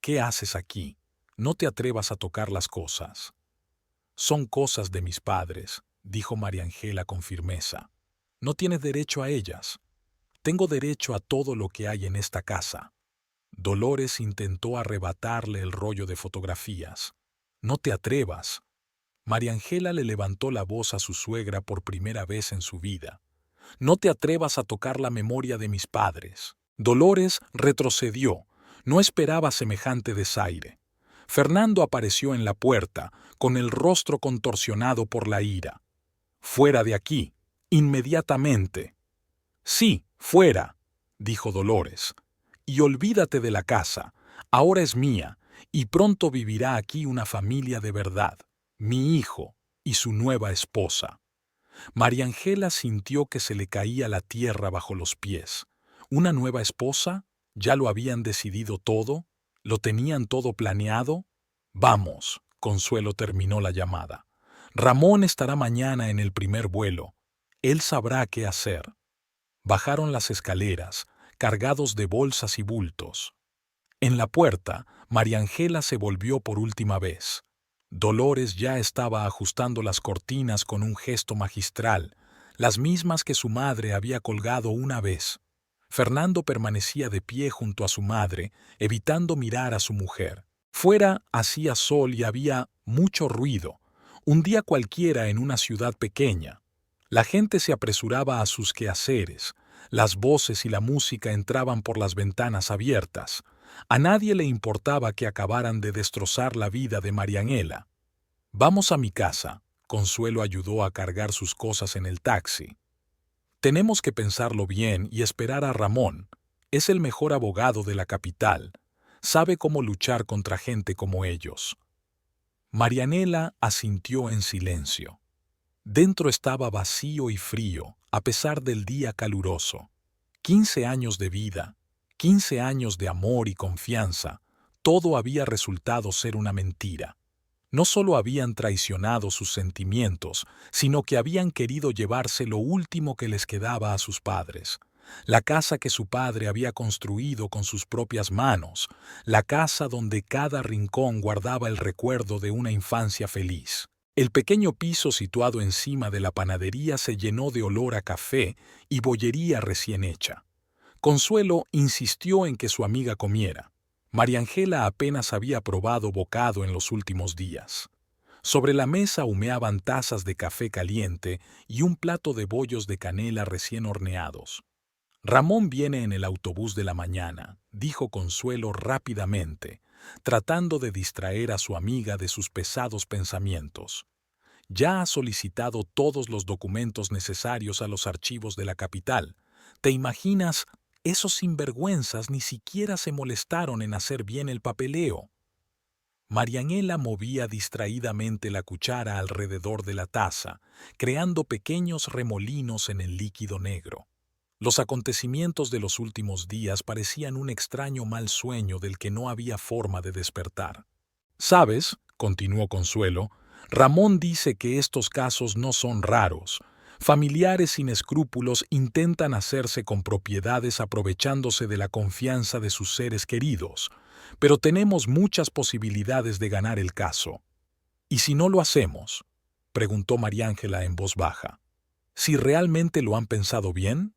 ¿Qué haces aquí? No te atrevas a tocar las cosas. Son cosas de mis padres, dijo María Ángela con firmeza. No tienes derecho a ellas. Tengo derecho a todo lo que hay en esta casa. Dolores intentó arrebatarle el rollo de fotografías. No te atrevas. Mariangela le levantó la voz a su suegra por primera vez en su vida. No te atrevas a tocar la memoria de mis padres. Dolores retrocedió. No esperaba semejante desaire. Fernando apareció en la puerta, con el rostro contorsionado por la ira. «Fuera de aquí, inmediatamente». «Sí, fuera», dijo Dolores. «Y olvídate de la casa. Ahora es mía, y pronto vivirá aquí una familia de verdad, mi hijo y su nueva esposa». Mariangela sintió que se le caía la tierra bajo los pies. ¿Una nueva esposa? ¿Ya lo habían decidido todo? ¿Lo tenían todo planeado? Vamos, Consuelo terminó la llamada. Ramón estará mañana en el primer vuelo. Él sabrá qué hacer. Bajaron las escaleras, cargados de bolsas y bultos. En la puerta, Mariangela se volvió por última vez. Dolores ya estaba ajustando las cortinas con un gesto magistral, las mismas que su madre había colgado una vez. Fernando permanecía de pie junto a su madre, evitando mirar a su mujer. Fuera hacía sol y había mucho ruido, un día cualquiera en una ciudad pequeña. La gente se apresuraba a sus quehaceres, las voces y la música entraban por las ventanas abiertas. A nadie le importaba que acabaran de destrozar la vida de Marianela. «Vamos a mi casa», Consuelo ayudó a cargar sus cosas en el taxi. «Tenemos que pensarlo bien y esperar a Ramón. Es el mejor abogado de la capital. Sabe cómo luchar contra gente como ellos». Marianela asintió en silencio. Dentro estaba vacío y frío, a pesar del día caluroso. 15 años de vida, 15 años de amor y confianza, todo había resultado ser una mentira. No solo habían traicionado sus sentimientos, sino que habían querido llevarse lo último que les quedaba a sus padres. La casa que su padre había construido con sus propias manos, la casa donde cada rincón guardaba el recuerdo de una infancia feliz. El pequeño piso situado encima de la panadería se llenó de olor a café y bollería recién hecha. Consuelo insistió en que su amiga comiera. Mariangela apenas había probado bocado en los últimos días. Sobre la mesa humeaban tazas de café caliente y un plato de bollos de canela recién horneados. «Ramón viene en el autobús de la mañana», dijo Consuelo rápidamente, tratando de distraer a su amiga de sus pesados pensamientos. «Ya ha solicitado todos los documentos necesarios a los archivos de la capital. ¿Te imaginas? Esos sinvergüenzas ni siquiera se molestaron en hacer bien el papeleo». Marianela movía distraídamente la cuchara alrededor de la taza, creando pequeños remolinos en el líquido negro. Los acontecimientos de los últimos días parecían un extraño mal sueño del que no había forma de despertar. «¿Sabes?», continuó Consuelo, «Ramón dice que estos casos no son raros. Familiares sin escrúpulos intentan hacerse con propiedades aprovechándose de la confianza de sus seres queridos, pero tenemos muchas posibilidades de ganar el caso». «¿Y si no lo hacemos?», preguntó Mariángela en voz baja. «¿Si realmente lo han pensado bien?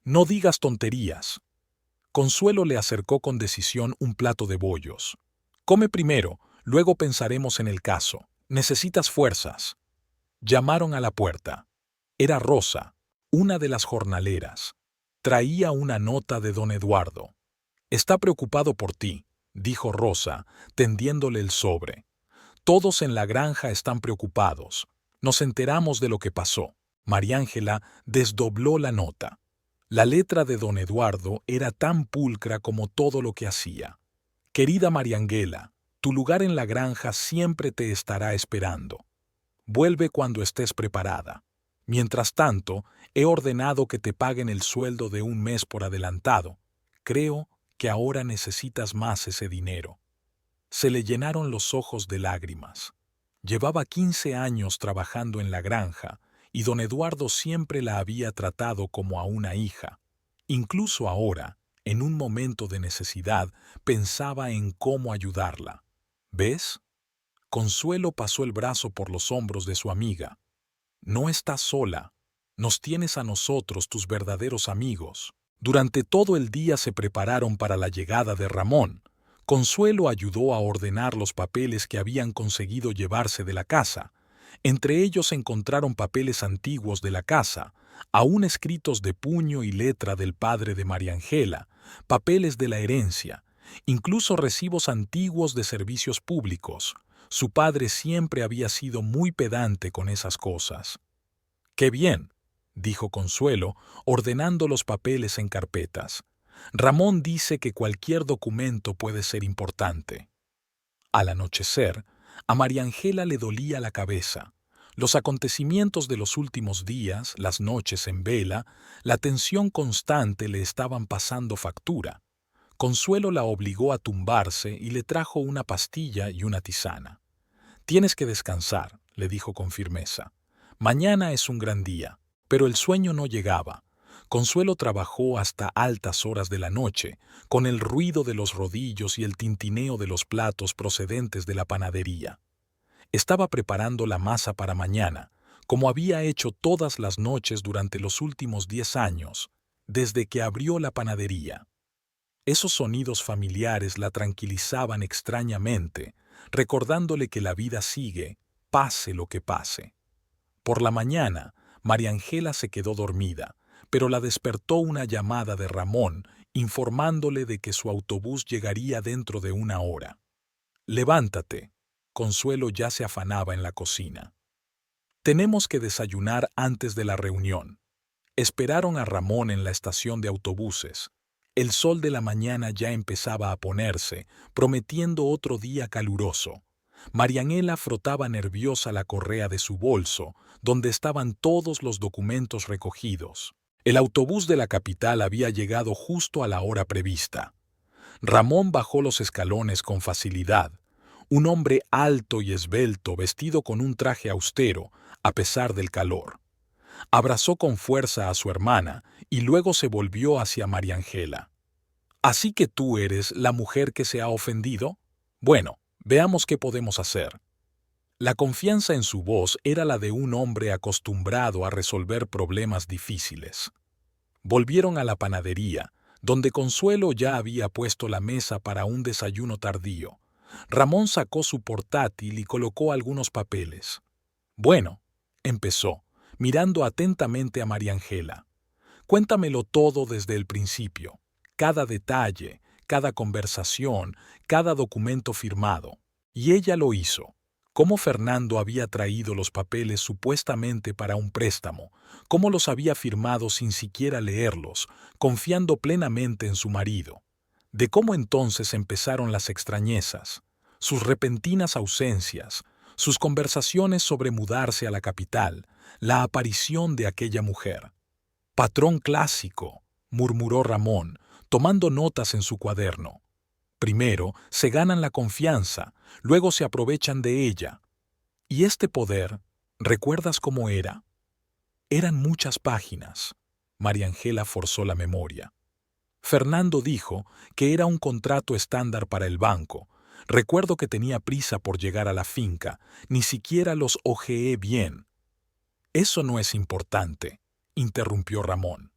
No digas tonterías». Consuelo le acercó con decisión un plato de bollos. «Come primero, luego pensaremos en el caso. Necesitas fuerzas». Llamaron a la puerta. Era Rosa, una de las jornaleras. Traía una nota de don Eduardo. «Está preocupado por ti», dijo Rosa, tendiéndole el sobre. «Todos en la granja están preocupados. Nos enteramos de lo que pasó». Mariángela desdobló la nota. La letra de don Eduardo era tan pulcra como todo lo que hacía. «Querida Marianguela, tu lugar en la granja siempre te estará esperando. Vuelve cuando estés preparada. Mientras tanto, he ordenado que te paguen el sueldo de un mes por adelantado. Creo que ahora necesitas más ese dinero». Se le llenaron los ojos de lágrimas. Llevaba 15 años trabajando en la granja, y don Eduardo siempre la había tratado como a una hija. Incluso ahora, en un momento de necesidad, pensaba en cómo ayudarla. «¿Ves?». Consuelo pasó el brazo por los hombros de su amiga. «No estás sola. Nos tienes a nosotros, tus verdaderos amigos». Durante todo el día se prepararon para la llegada de Ramón. Consuelo ayudó a ordenar los papeles que habían conseguido llevarse de la casa. Entre ellos encontraron papeles antiguos de la casa, aún escritos de puño y letra del padre de María Ángela, papeles de la herencia, incluso recibos antiguos de servicios públicos. Su padre siempre había sido muy pedante con esas cosas. «¡Qué bien!», dijo Consuelo, ordenando los papeles en carpetas. «Ramón dice que cualquier documento puede ser importante». Al anochecer, a María Ángela le dolía la cabeza. Los acontecimientos de los últimos días, las noches en vela, la tensión constante le estaban pasando factura. Consuelo la obligó a tumbarse y le trajo una pastilla y una tisana. «Tienes que descansar», le dijo con firmeza. «Mañana es un gran día». Pero el sueño no llegaba. Consuelo trabajó hasta altas horas de la noche, con el ruido de los rodillos y el tintineo de los platos procedentes de la panadería. Estaba preparando la masa para mañana, como había hecho todas las noches durante los últimos 10 años, desde que abrió la panadería. Esos sonidos familiares la tranquilizaban extrañamente, recordándole que la vida sigue, pase lo que pase. Por la mañana, María Ángela se quedó dormida, pero la despertó una llamada de Ramón, informándole de que su autobús llegaría dentro de 1 hora. «Levántate». Consuelo ya se afanaba en la cocina. «Tenemos que desayunar antes de la reunión». Esperaron a Ramón en la estación de autobuses. El sol de la mañana ya empezaba a ponerse, prometiendo otro día caluroso. María Ángela frotaba nerviosa la correa de su bolso, donde estaban todos los documentos recogidos. El autobús de la capital había llegado justo a la hora prevista. Ramón bajó los escalones con facilidad. Un hombre alto y esbelto, vestido con un traje austero, a pesar del calor. Abrazó con fuerza a su hermana y luego se volvió hacia María Ángela. «¿Así que tú eres la mujer que se ha ofendido? Bueno, veamos qué podemos hacer». La confianza en su voz era la de un hombre acostumbrado a resolver problemas difíciles. Volvieron a la panadería, donde Consuelo ya había puesto la mesa para un desayuno tardío. Ramón sacó su portátil y colocó algunos papeles. «Bueno», empezó, mirando atentamente a María Ángela. «Cuéntamelo todo desde el principio, cada detalle, cada conversación, cada documento firmado». Y ella lo hizo. Cómo Fernando había traído los papeles supuestamente para un préstamo, cómo los había firmado sin siquiera leerlos, confiando plenamente en su marido. De cómo entonces empezaron las extrañezas, sus repentinas ausencias, sus conversaciones sobre mudarse a la capital, la aparición de aquella mujer. «Patrón clásico», murmuró Ramón, tomando notas en su cuaderno. «Primero se ganan la confianza, luego se aprovechan de ella. Y este poder, ¿recuerdas cómo era?» Eran muchas páginas. María Ángela forzó la memoria. Fernando dijo que era un contrato estándar para el banco. Recuerdo que tenía prisa por llegar a la finca, ni siquiera los hojeé bien. «Eso no es importante», interrumpió Ramón.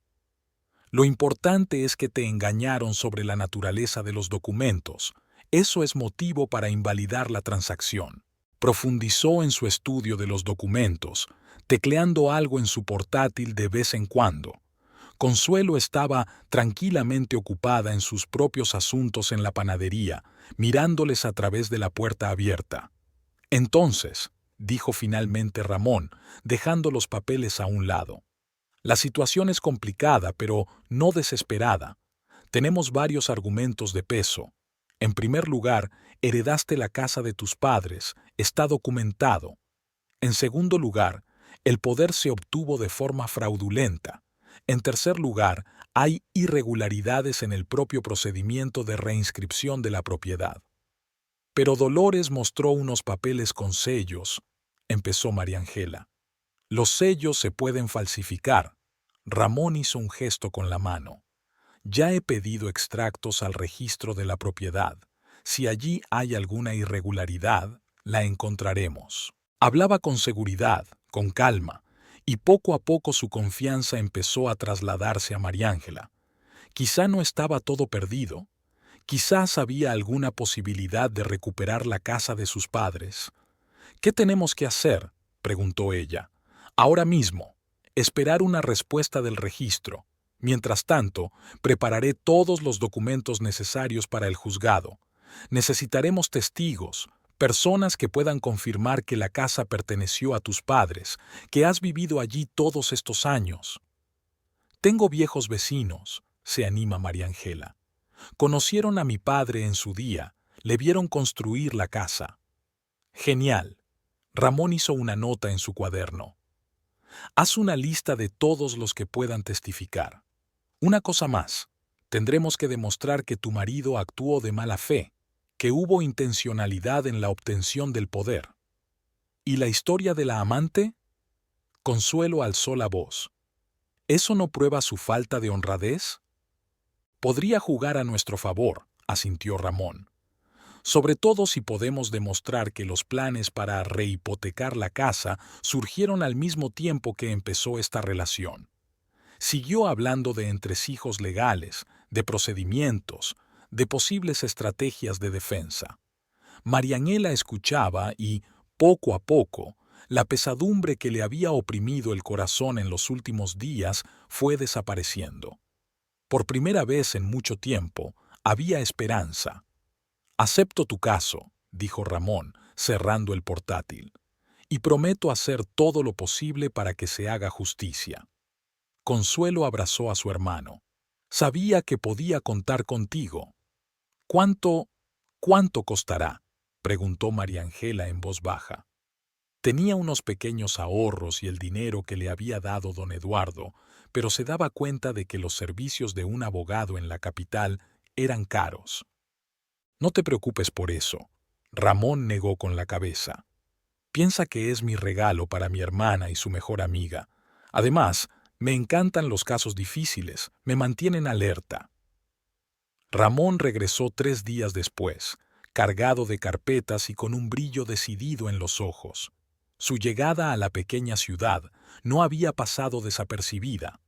«Lo importante es que te engañaron sobre la naturaleza de los documentos. Eso es motivo para invalidar la transacción». Profundizó en su estudio de los documentos, tecleando algo en su portátil de vez en cuando. Consuelo estaba tranquilamente ocupada en sus propios asuntos en la panadería, mirándoles a través de la puerta abierta. «Entonces», dijo finalmente Ramón, dejando los papeles a un lado. «La situación es complicada, pero no desesperada. Tenemos varios argumentos de peso. En primer lugar, heredaste la casa de tus padres, está documentado. En segundo lugar, el poder se obtuvo de forma fraudulenta. En tercer lugar, hay irregularidades en el propio procedimiento de reinscripción de la propiedad». «Pero Dolores mostró unos papeles con sellos», empezó María Ángela. «Los sellos se pueden falsificar». Ramón hizo un gesto con la mano. «Ya he pedido extractos al registro de la propiedad. Si allí hay alguna irregularidad, la encontraremos». Hablaba con seguridad, con calma, y poco a poco su confianza empezó a trasladarse a María Ángela. Quizá no estaba todo perdido. Quizás había alguna posibilidad de recuperar la casa de sus padres. «¿Qué tenemos que hacer?», preguntó ella. Ahora mismo. Esperar una respuesta del registro. Mientras tanto, prepararé todos los documentos necesarios para el juzgado. Necesitaremos testigos, personas que puedan confirmar que la casa perteneció a tus padres, que has vivido allí todos estos años. Tengo viejos vecinos, se anima María Ángela. Conocieron a mi padre en su día, le vieron construir la casa. Genial. Ramón hizo una nota en su cuaderno. Haz una lista de todos los que puedan testificar. Una cosa más. Tendremos que demostrar que tu marido actuó de mala fe, que hubo intencionalidad en la obtención del poder. ¿Y la historia de la amante? Consuelo alzó la voz. ¿Eso no prueba su falta de honradez? Podría jugar a nuestro favor, asintió Ramón. Sobre todo si podemos demostrar que los planes para rehipotecar la casa surgieron al mismo tiempo que empezó esta relación. Siguió hablando de entresijos legales, de procedimientos, de posibles estrategias de defensa. Marianela escuchaba y, poco a poco, la pesadumbre que le había oprimido el corazón en los últimos días fue desapareciendo. Por primera vez en mucho tiempo, había esperanza. «Acepto tu caso», dijo Ramón, cerrando el portátil, «y prometo hacer todo lo posible para que se haga justicia». Consuelo abrazó a su hermano. «Sabía que podía contar contigo». «¿Cuánto costará?», preguntó María Ángela en voz baja. Tenía unos pequeños ahorros y el dinero que le había dado don Eduardo, pero se daba cuenta de que los servicios de un abogado en la capital eran caros. «No te preocupes por eso», Ramón negó con la cabeza. «Piensa que es mi regalo para mi hermana y su mejor amiga. Además, me encantan los casos difíciles, me mantienen alerta». Ramón regresó 3 días después, cargado de carpetas y con un brillo decidido en los ojos. Su llegada a la pequeña ciudad no había pasado desapercibida.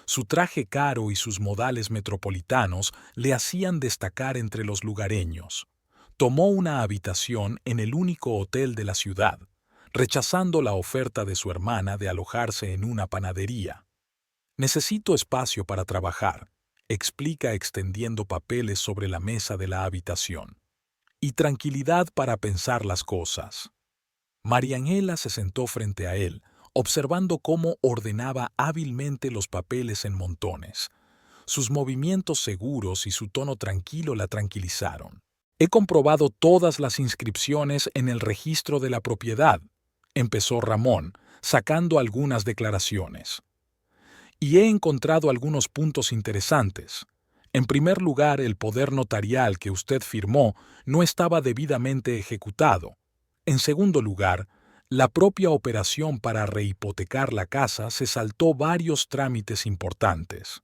Su traje caro y sus modales metropolitanos le hacían destacar entre los lugareños. Tomó una habitación en el único hotel de la ciudad, rechazando la oferta de su hermana de alojarse en una panadería. «Necesito espacio para trabajar», explica extendiendo papeles sobre la mesa de la habitación. «Y tranquilidad para pensar las cosas». María Ángela se sentó frente a él, observando cómo ordenaba hábilmente los papeles en montones. Sus movimientos seguros y su tono tranquilo la tranquilizaron. «He comprobado todas las inscripciones en el registro de la propiedad», empezó Ramón, sacando algunas declaraciones. «Y he encontrado algunos puntos interesantes. En primer lugar, el poder notarial que usted firmó no estaba debidamente ejecutado. En segundo lugar, la propia operación para rehipotecar la casa se saltó varios trámites importantes».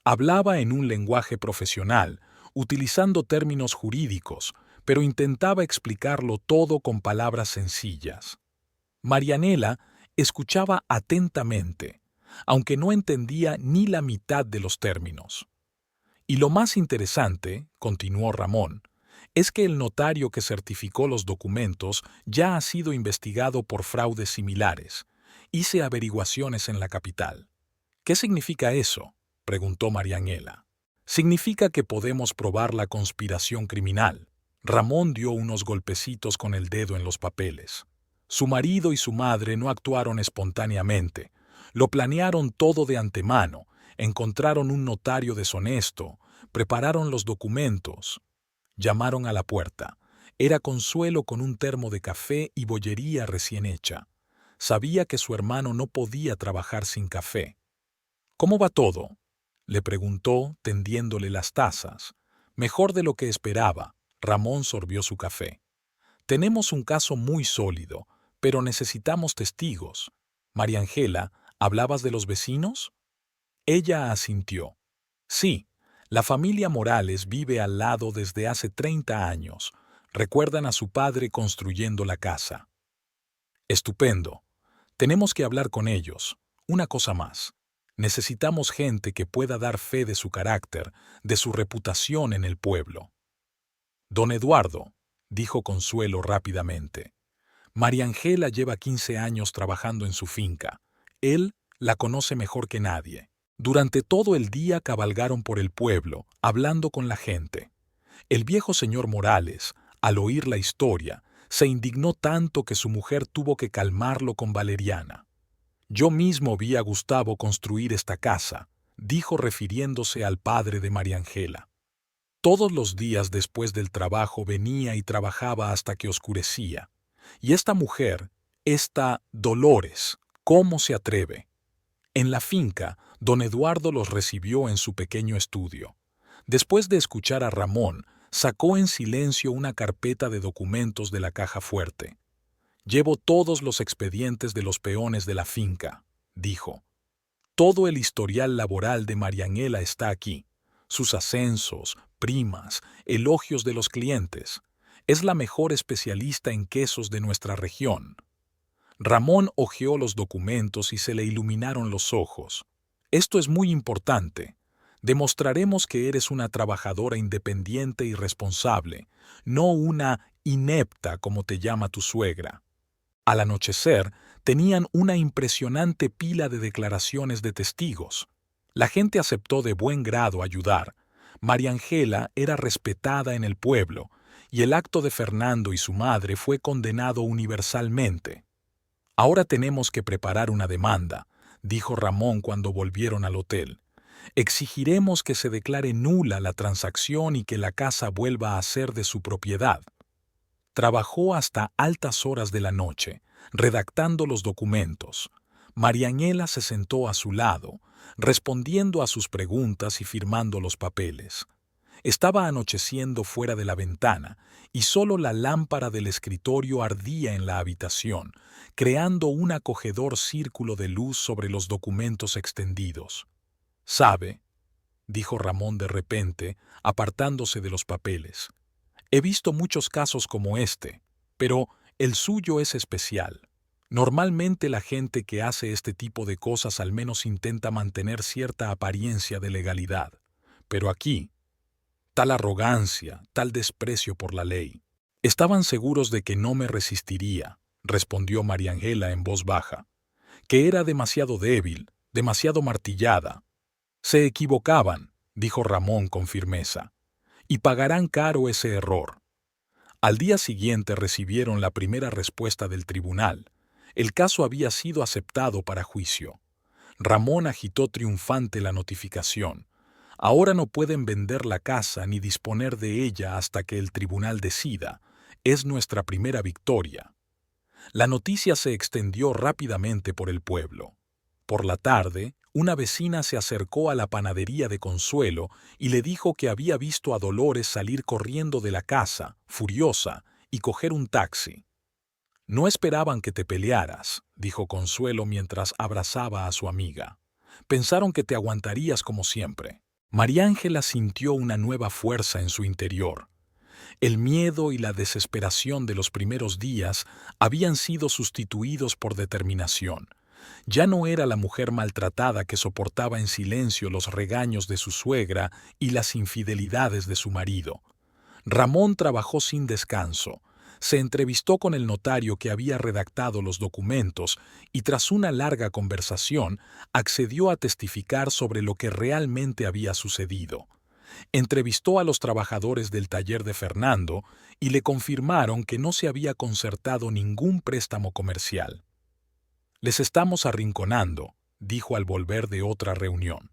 Hablaba en un lenguaje profesional, utilizando términos jurídicos, pero intentaba explicarlo todo con palabras sencillas. Marianela escuchaba atentamente, aunque no entendía ni la mitad de los términos. «Y lo más interesante», continuó Ramón, «es que el notario que certificó los documentos ya ha sido investigado por fraudes similares. Hice averiguaciones en la capital». «¿Qué significa eso?», preguntó María Ángela. «Significa que podemos probar la conspiración criminal». Ramón dio unos golpecitos con el dedo en los papeles. Su marido y su madre no actuaron espontáneamente. Lo planearon todo de antemano, encontraron un notario deshonesto, prepararon los documentos. Llamaron a la puerta. Era Consuelo con un termo de café y bollería recién hecha. Sabía que su hermano no podía trabajar sin café. «¿Cómo va todo?», le preguntó, tendiéndole las tazas. Mejor de lo que esperaba. Ramón sorbió su café. «Tenemos un caso muy sólido, pero necesitamos testigos. María Ángela, ¿hablabas de los vecinos?». Ella asintió. «Sí, la familia Morales vive al lado desde hace 30 años. Recuerdan a su padre construyendo la casa». «Estupendo. Tenemos que hablar con ellos. Una cosa más. Necesitamos gente que pueda dar fe de su carácter, de su reputación en el pueblo». «Don Eduardo», dijo Consuelo rápidamente. María Ángela lleva 15 años trabajando en su finca. Él la conoce mejor que nadie. Durante todo el día cabalgaron por el pueblo, hablando con la gente. El viejo señor Morales, al oír la historia, se indignó tanto que su mujer tuvo que calmarlo con valeriana. Yo mismo vi a Gustavo construir esta casa, dijo refiriéndose al padre de María Ángela. Todos los días después del trabajo venía y trabajaba hasta que oscurecía. Y esta mujer, esta Dolores, ¿cómo se atreve? En la finca, don Eduardo los recibió en su pequeño estudio. Después de escuchar a Ramón, sacó en silencio una carpeta de documentos de la caja fuerte. «Llevo todos los expedientes de los peones de la finca», dijo. «Todo el historial laboral de María Ángela está aquí. Sus ascensos, primas, elogios de los clientes. Es la mejor especialista en quesos de nuestra región». Ramón hojeó los documentos y se le iluminaron los ojos. «Esto es muy importante. Demostraremos que eres una trabajadora independiente y responsable, no una inepta como te llama tu suegra». Al anochecer, tenían una impresionante pila de declaraciones de testigos. La gente aceptó de buen grado ayudar. María Ángela era respetada en el pueblo, y el acto de Fernando y su madre fue condenado universalmente. «Ahora tenemos que preparar una demanda», dijo Ramón cuando volvieron al hotel. «Exigiremos que se declare nula la transacción y que la casa vuelva a ser de su propiedad». Trabajó hasta altas horas de la noche, redactando los documentos. María Ángela se sentó a su lado, respondiendo a sus preguntas y firmando los papeles. Estaba anocheciendo fuera de la ventana y solo la lámpara del escritorio ardía en la habitación, creando un acogedor círculo de luz sobre los documentos extendidos. «¿Sabe?», dijo Ramón de repente, apartándose de los papeles. «He visto muchos casos como este, pero el suyo es especial. Normalmente la gente que hace este tipo de cosas al menos intenta mantener cierta apariencia de legalidad. Pero aquí, tal arrogancia, tal desprecio por la ley». «Estaban seguros de que no me resistiría», respondió María Ángela en voz baja, «que era demasiado débil, demasiado martillada». «Se equivocaban», dijo Ramón con firmeza, «y pagarán caro ese error». Al día siguiente recibieron la primera respuesta del tribunal. El caso había sido aceptado para juicio. Ramón agitó triunfante la notificación. «Ahora no pueden vender la casa ni disponer de ella hasta que el tribunal decida. Es nuestra primera victoria». La noticia se extendió rápidamente por el pueblo. Por la tarde, una vecina se acercó a la panadería de Consuelo y le dijo que había visto a Dolores salir corriendo de la casa, furiosa, y coger un taxi. «No esperaban que te pelearas», dijo Consuelo mientras abrazaba a su amiga. «Pensaron que te aguantarías como siempre». María Ángela sintió una nueva fuerza en su interior. El miedo y la desesperación de los primeros días habían sido sustituidos por determinación. Ya no era la mujer maltratada que soportaba en silencio los regaños de su suegra y las infidelidades de su marido. Ramón trabajó sin descanso. Se entrevistó con el notario que había redactado los documentos y tras una larga conversación accedió a testificar sobre lo que realmente había sucedido. Entrevistó a los trabajadores del taller de Fernando y le confirmaron que no se había concertado ningún préstamo comercial. «Les estamos arrinconando», dijo al volver de otra reunión.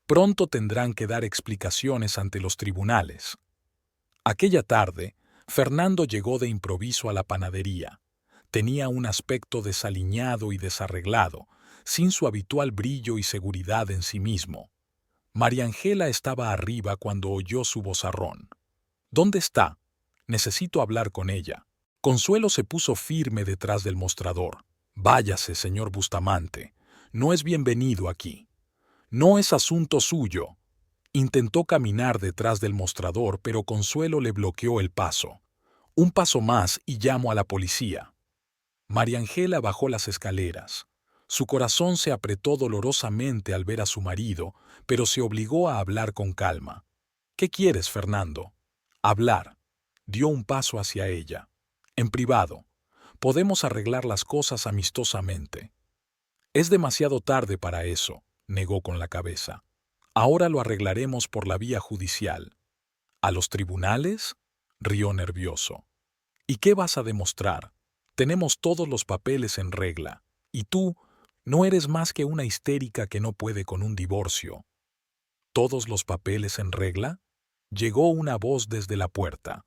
«Pronto tendrán que dar explicaciones ante los tribunales». Aquella tarde, Fernando llegó de improviso a la panadería. Tenía un aspecto desaliñado y desarreglado, sin su habitual brillo y seguridad en sí mismo. María Ángela estaba arriba cuando oyó su vozarrón. «¿Dónde está? Necesito hablar con ella». Consuelo se puso firme detrás del mostrador. «Váyase, señor Bustamante. No es bienvenido aquí». «No es asunto suyo». Intentó caminar detrás del mostrador, pero Consuelo le bloqueó el paso. «Un paso más y llamo a la policía». María Ángela bajó las escaleras. Su corazón se apretó dolorosamente al ver a su marido, pero se obligó a hablar con calma. «¿Qué quieres, Fernando?» «Hablar». Dio un paso hacia ella. «En privado. Podemos arreglar las cosas amistosamente. Es demasiado tarde para eso, negó con la cabeza. Ahora lo arreglaremos por la vía judicial. ¿A los tribunales? Rió nervioso. ¿Y qué vas a demostrar? Tenemos todos los papeles en regla. Y tú no eres más que una histérica que no puede con un divorcio. ¿Todos los papeles en regla? Llegó una voz desde la puerta.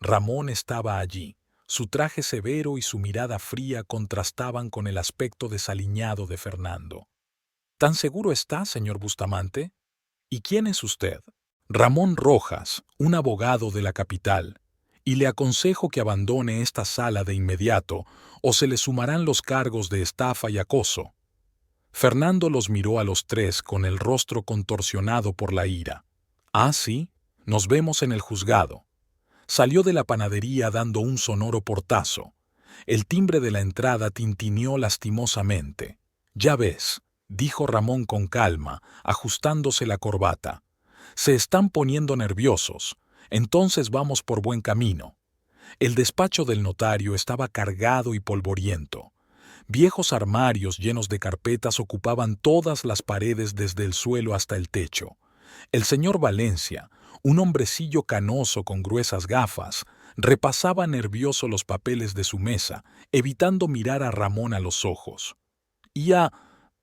Ramón estaba allí. Su traje severo y su mirada fría contrastaban con el aspecto desaliñado de Fernando. ¿Tan seguro está, señor Bustamante? ¿Y quién es usted? Ramón Rojas, un abogado de la capital, y le aconsejo que abandone esta sala de inmediato o se le sumarán los cargos de estafa y acoso. Fernando los miró a los tres con el rostro contorsionado por la ira. Ah, sí, nos vemos en el juzgado. Salió de la panadería dando un sonoro portazo. El timbre de la entrada tintineó lastimosamente. Ya ves, dijo Ramón con calma, ajustándose la corbata. Se están poniendo nerviosos. Entonces vamos por buen camino. El despacho del notario estaba cargado y polvoriento. Viejos armarios llenos de carpetas ocupaban todas las paredes desde el suelo hasta el techo. El señor Valencia, un hombrecillo canoso con gruesas gafas, repasaba nervioso los papeles de su mesa, evitando mirar a Ramón a los ojos.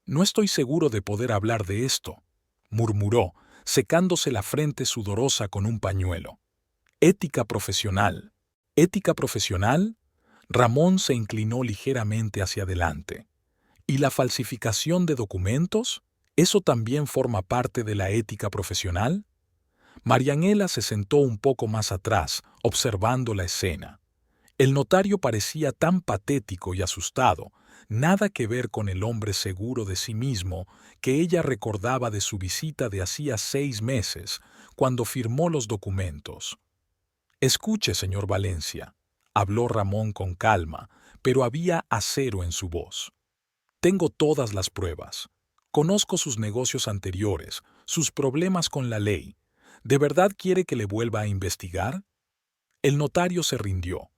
No estoy seguro de poder hablar de esto, murmuró, secándose la frente sudorosa con un pañuelo. Ética profesional. ¿Ética profesional? Ramón se inclinó ligeramente hacia adelante. ¿Y la falsificación de documentos? ¿Eso también forma parte de la ética profesional? Marianela se sentó un poco más atrás, observando la escena. El notario parecía tan patético y asustado, nada que ver con el hombre seguro de sí mismo que ella recordaba de su visita de hacía 6 meses, cuando firmó los documentos. Escuche, señor Valencia, habló Ramón con calma, pero había acero en su voz. Tengo todas las pruebas. Conozco sus negocios anteriores, sus problemas con la ley. ¿De verdad quiere que le vuelva a investigar? El notario se rindió.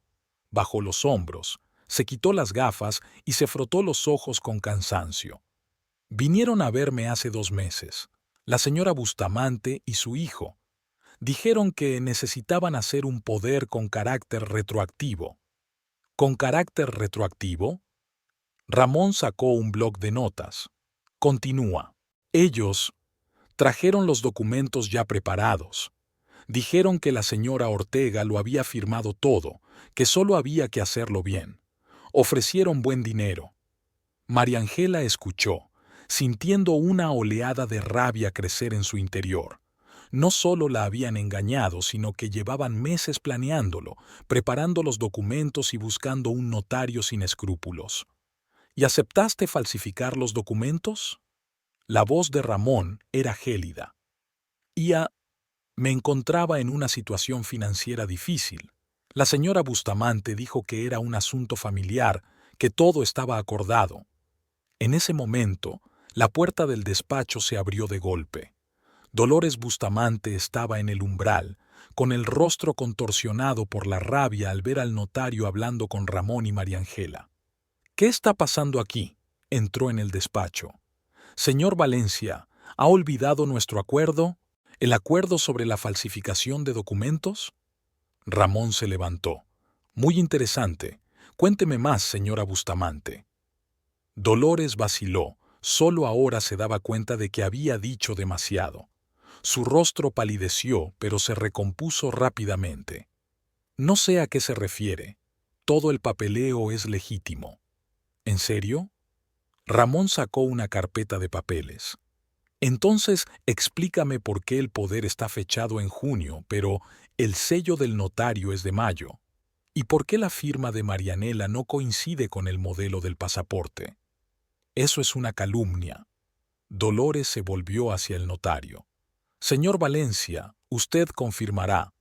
Bajó los hombros, se quitó las gafas y se frotó los ojos con cansancio. Vinieron a verme hace 2 meses, la señora Bustamante y su hijo. Dijeron que necesitaban hacer un poder con carácter retroactivo. ¿Con carácter retroactivo? Ramón sacó un bloc de notas. Continúa. Ellos trajeron los documentos ya preparados. Dijeron que la señora Ortega lo había firmado todo, que solo había que hacerlo bien. Ofrecieron buen dinero. María Ángela escuchó, sintiendo una oleada de rabia crecer en su interior. No solo la habían engañado, sino que llevaban meses planeándolo, preparando los documentos y buscando un notario sin escrúpulos. ¿Y aceptaste falsificar los documentos? La voz de Ramón era gélida. Me encontraba en una situación financiera difícil. La señora Bustamante dijo que era un asunto familiar, que todo estaba acordado. En ese momento, la puerta del despacho se abrió de golpe. Dolores Bustamante estaba en el umbral, con el rostro contorsionado por la rabia al ver al notario hablando con Ramón y María Ángela. ¿Qué está pasando aquí? Entró en el despacho. Señor Valencia, ¿ha olvidado nuestro acuerdo? ¿El acuerdo sobre la falsificación de documentos? Ramón se levantó. Muy interesante. Cuénteme más, señora Bustamante. Dolores vaciló. Solo ahora se daba cuenta de que había dicho demasiado. Su rostro palideció, pero se recompuso rápidamente. No sé a qué se refiere. Todo el papeleo es legítimo. ¿En serio? Ramón sacó una carpeta de papeles. Entonces, explícame por qué el poder está fechado en junio, pero el sello del notario es de mayo. ¿Y por qué la firma de Marianela no coincide con el modelo del pasaporte? Eso es una calumnia. Dolores se volvió hacia el notario. Señor Valencia, usted confirmará.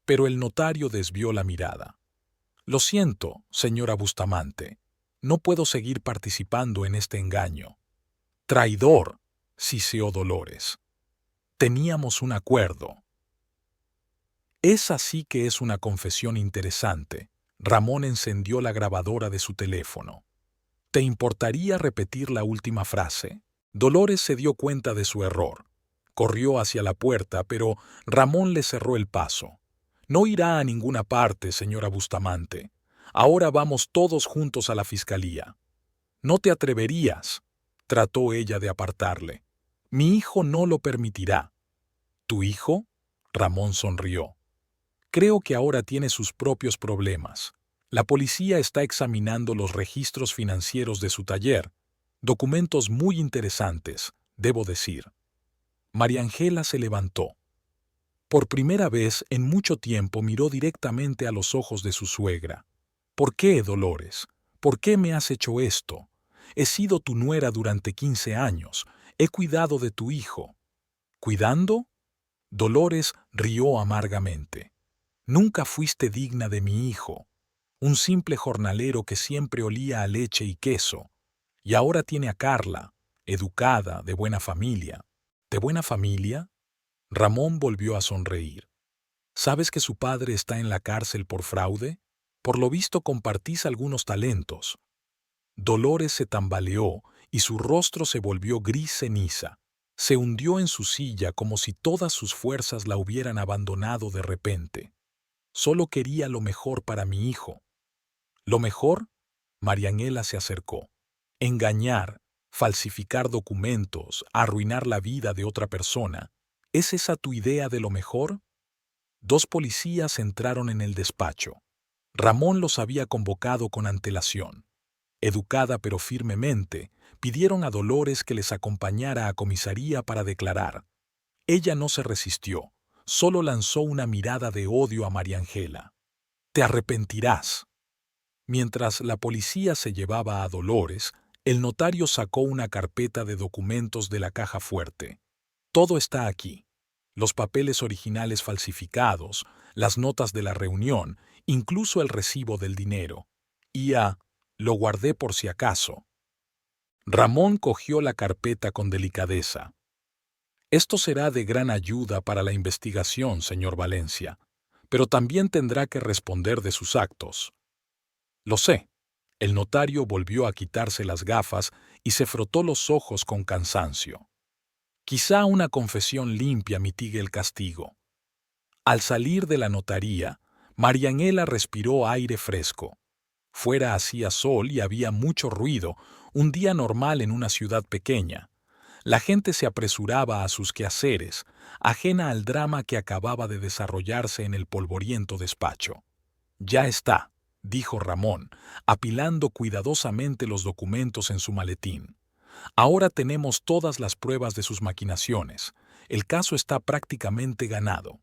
Pero el notario desvió la mirada. Lo siento, señora Bustamante. No puedo seguir participando en este engaño. Traidor, siseó Dolores. Teníamos un acuerdo. Esa sí que es una confesión interesante, Ramón encendió la grabadora de su teléfono. ¿Te importaría repetir la última frase? Dolores se dio cuenta de su error. Corrió hacia la puerta, pero Ramón le cerró el paso. No irá a ninguna parte, señora Bustamante. Ahora vamos todos juntos a la fiscalía. No te atreverías, trató ella de apartarle. Mi hijo no lo permitirá. ¿Tu hijo? Ramón sonrió. Creo que ahora tiene sus propios problemas. La policía está examinando los registros financieros de su taller. Documentos muy interesantes, debo decir. María Ángela se levantó. Por primera vez en mucho tiempo miró directamente a los ojos de su suegra. ¿Por qué, Dolores? ¿Por qué me has hecho esto? He sido tu nuera durante 15 años. He cuidado de tu hijo. ¿Cuidando? Dolores rió amargamente. Nunca fuiste digna de mi hijo. Un simple jornalero que siempre olía a leche y queso. Y ahora tiene a Carla, educada, de buena familia. ¿De buena familia? Ramón volvió a sonreír. ¿Sabes que su padre está en la cárcel por fraude? Por lo visto compartís algunos talentos. Dolores se tambaleó y su rostro se volvió gris ceniza. Se hundió en su silla como si todas sus fuerzas la hubieran abandonado de repente. Solo quería lo mejor para mi hijo. ¿Lo mejor? Marianela se acercó. Engañar, falsificar documentos, arruinar la vida de otra persona. ¿Es esa tu idea de lo mejor? Dos policías entraron en el despacho. Ramón los había convocado con antelación. Educada pero firmemente, pidieron a Dolores que les acompañara a comisaría para declarar. Ella no se resistió, solo lanzó una mirada de odio a María Ángela. «Te arrepentirás». Mientras la policía se llevaba a Dolores, el notario sacó una carpeta de documentos de la caja fuerte. Todo está aquí. Los papeles originales falsificados, las notas de la reunión, incluso el recibo del dinero. Lo guardé por si acaso. Ramón cogió la carpeta con delicadeza. Esto será de gran ayuda para la investigación, señor Valencia, pero también tendrá que responder de sus actos. Lo sé. El notario volvió a quitarse las gafas y se frotó los ojos con cansancio. Quizá una confesión limpia mitigue el castigo. Al salir de la notaría, Marianela respiró aire fresco. Fuera hacía sol y había mucho ruido, un día normal en una ciudad pequeña. La gente se apresuraba a sus quehaceres, ajena al drama que acababa de desarrollarse en el polvoriento despacho. «Ya está», dijo Ramón, apilando cuidadosamente los documentos en su maletín. «Ahora tenemos todas las pruebas de sus maquinaciones. El caso está prácticamente ganado».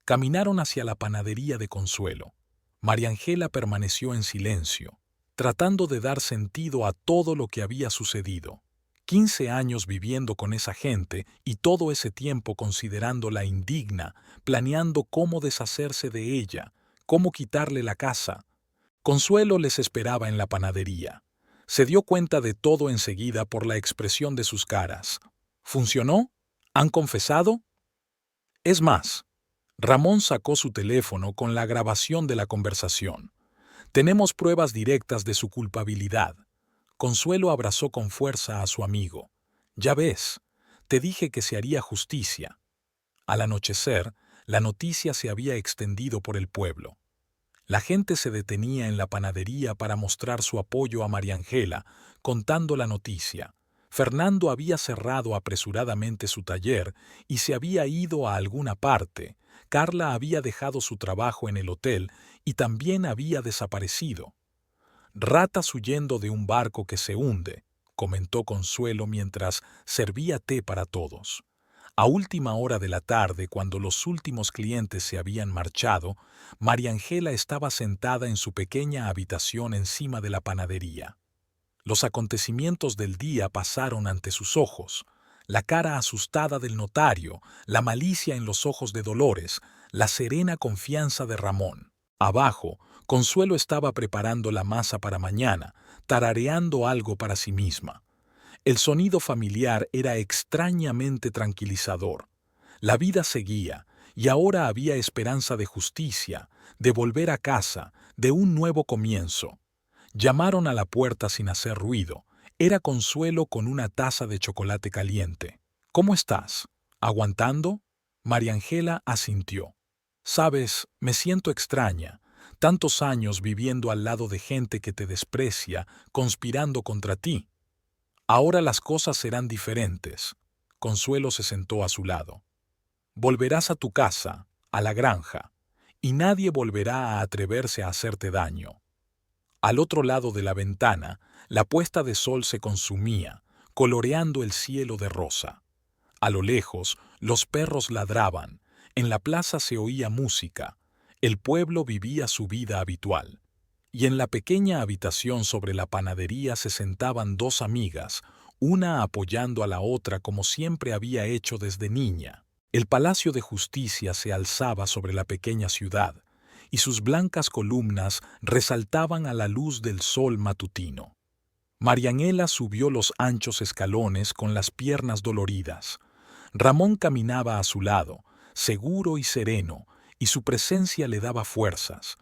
Caminaron hacia la panadería de Consuelo. María Ángela permaneció en silencio, tratando de dar sentido a todo lo que había sucedido. 15 años viviendo con esa gente y todo ese tiempo considerándola indigna, planeando cómo deshacerse de ella, cómo quitarle la casa. Consuelo les esperaba en la panadería. Se dio cuenta de todo enseguida por la expresión de sus caras. ¿Funcionó? ¿Han confesado? Es más, Ramón sacó su teléfono con la grabación de la conversación. Tenemos pruebas directas de su culpabilidad. Consuelo abrazó con fuerza a su amigo. Ya ves, te dije que se haría justicia. Al anochecer, la noticia se había extendido por el pueblo. La gente se detenía en la panadería para mostrar su apoyo a María Ángela, contando la noticia. Fernando había cerrado apresuradamente su taller y se había ido a alguna parte. Carla había dejado su trabajo en el hotel y también había desaparecido. «Ratas huyendo de un barco que se hunde», comentó Consuelo mientras servía té para todos. A última hora de la tarde, cuando los últimos clientes se habían marchado, María Ángela estaba sentada en su pequeña habitación encima de la panadería. Los acontecimientos del día pasaron ante sus ojos. La cara asustada del notario, la malicia en los ojos de Dolores, la serena confianza de Ramón. Abajo, Consuelo estaba preparando la masa para mañana, tarareando algo para sí misma. El sonido familiar era extrañamente tranquilizador. La vida seguía, y ahora había esperanza de justicia, de volver a casa, de un nuevo comienzo. Llamaron a la puerta sin hacer ruido. Era Consuelo con una taza de chocolate caliente. ¿Cómo estás? ¿Aguantando? María Ángela asintió. Sabes, me siento extraña. Tantos años viviendo al lado de gente que te desprecia, conspirando contra ti. Ahora las cosas serán diferentes. Consuelo se sentó a su lado. Volverás a tu casa, a la granja, y nadie volverá a atreverse a hacerte daño. Al otro lado de la ventana, la puesta de sol se consumía, coloreando el cielo de rosa. A lo lejos, los perros ladraban, en la plaza se oía música, el pueblo vivía su vida habitual. Y en la pequeña habitación sobre la panadería se sentaban dos amigas, una apoyando a la otra como siempre había hecho desde niña. El Palacio de Justicia se alzaba sobre la pequeña ciudad, y sus blancas columnas resaltaban a la luz del sol matutino. María Ángela subió los anchos escalones con las piernas doloridas. Ramón caminaba a su lado, seguro y sereno, y su presencia le daba fuerzas.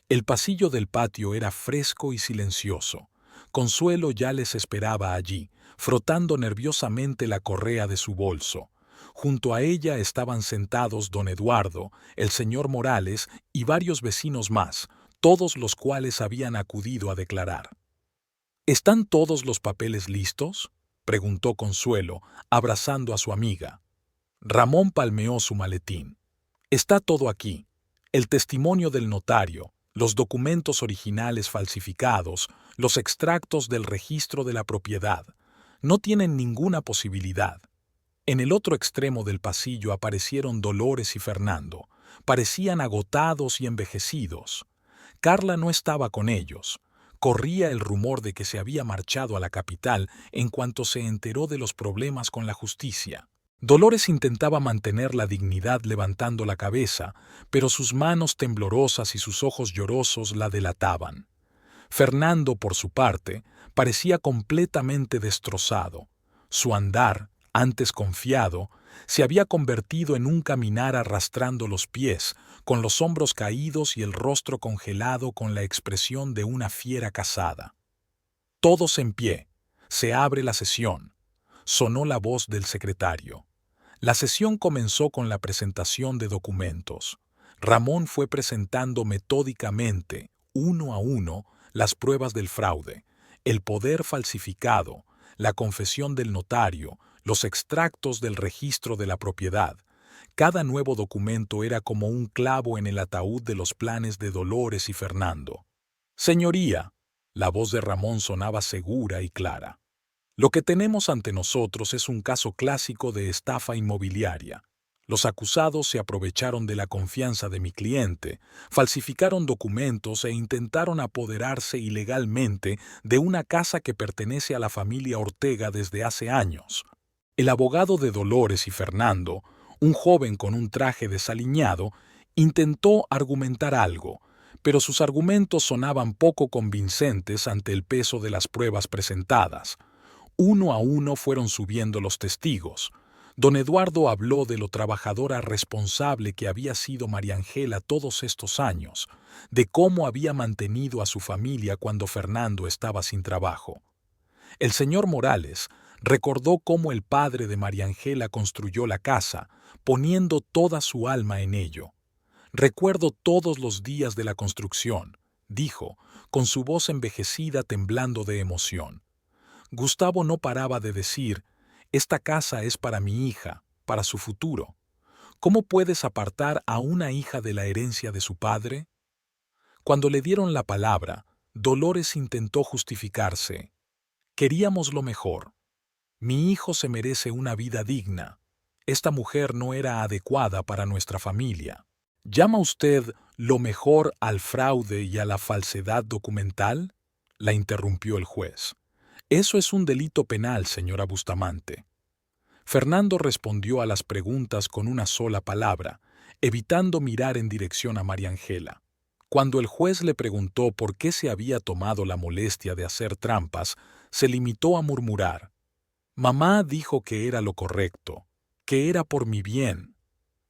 El pasillo del patio era fresco y silencioso. Consuelo ya les esperaba allí, frotando nerviosamente la correa de su bolso. Junto a ella estaban sentados don Eduardo, el señor Morales y varios vecinos más, todos los cuales habían acudido a declarar. ¿Están todos los papeles listos?, preguntó Consuelo, abrazando a su amiga. Ramón palmeó su maletín. Está todo aquí. El testimonio del notario, los documentos originales falsificados, los extractos del registro de la propiedad. No tienen ninguna posibilidad. En el otro extremo del pasillo aparecieron Dolores y Fernando. Parecían agotados y envejecidos. Carla no estaba con ellos. Corría el rumor de que se había marchado a la capital en cuanto se enteró de los problemas con la justicia. Dolores intentaba mantener la dignidad levantando la cabeza, pero sus manos temblorosas y sus ojos llorosos la delataban. Fernando, por su parte, parecía completamente destrozado. Su andar, antes confiado, se había convertido en un caminar arrastrando los pies, con los hombros caídos y el rostro congelado con la expresión de una fiera cazada. Todos en pie. Se abre la sesión. Sonó la voz del secretario. La sesión comenzó con la presentación de documentos. Ramón fue presentando metódicamente, uno a uno, las pruebas del fraude, el poder falsificado, la confesión del notario, los extractos del registro de la propiedad. Cada nuevo documento era como un clavo en el ataúd de los planes de Dolores y Fernando. Señoría, la voz de Ramón sonaba segura y clara. Lo que tenemos ante nosotros es un caso clásico de estafa inmobiliaria. Los acusados se aprovecharon de la confianza de mi cliente, falsificaron documentos e intentaron apoderarse ilegalmente de una casa que pertenece a la familia Ortega desde hace años. El abogado de Dolores y Fernando, un joven con un traje desaliñado, intentó argumentar algo, pero sus argumentos sonaban poco convincentes ante el peso de las pruebas presentadas. Uno a uno fueron subiendo los testigos. Don Eduardo habló de lo trabajadora responsable que había sido María Ángela todos estos años, de cómo había mantenido a su familia cuando Fernando estaba sin trabajo. El señor Morales recordó cómo el padre de María Ángela construyó la casa, poniendo toda su alma en ello. Recuerdo todos los días de la construcción, dijo, con su voz envejecida temblando de emoción. Gustavo no paraba de decir, esta casa es para mi hija, para su futuro. ¿Cómo puedes apartar a una hija de la herencia de su padre? Cuando le dieron la palabra, Dolores intentó justificarse. Queríamos lo mejor. Mi hijo se merece una vida digna. Esta mujer no era adecuada para nuestra familia. ¿Llama usted lo mejor al fraude y a la falsedad documental?, la interrumpió el juez. Eso es un delito penal, señora Bustamante. Fernando respondió a las preguntas con una sola palabra, evitando mirar en dirección a María Ángela. Cuando el juez le preguntó por qué se había tomado la molestia de hacer trampas, se limitó a murmurar. Mamá dijo que era lo correcto, que era por mi bien.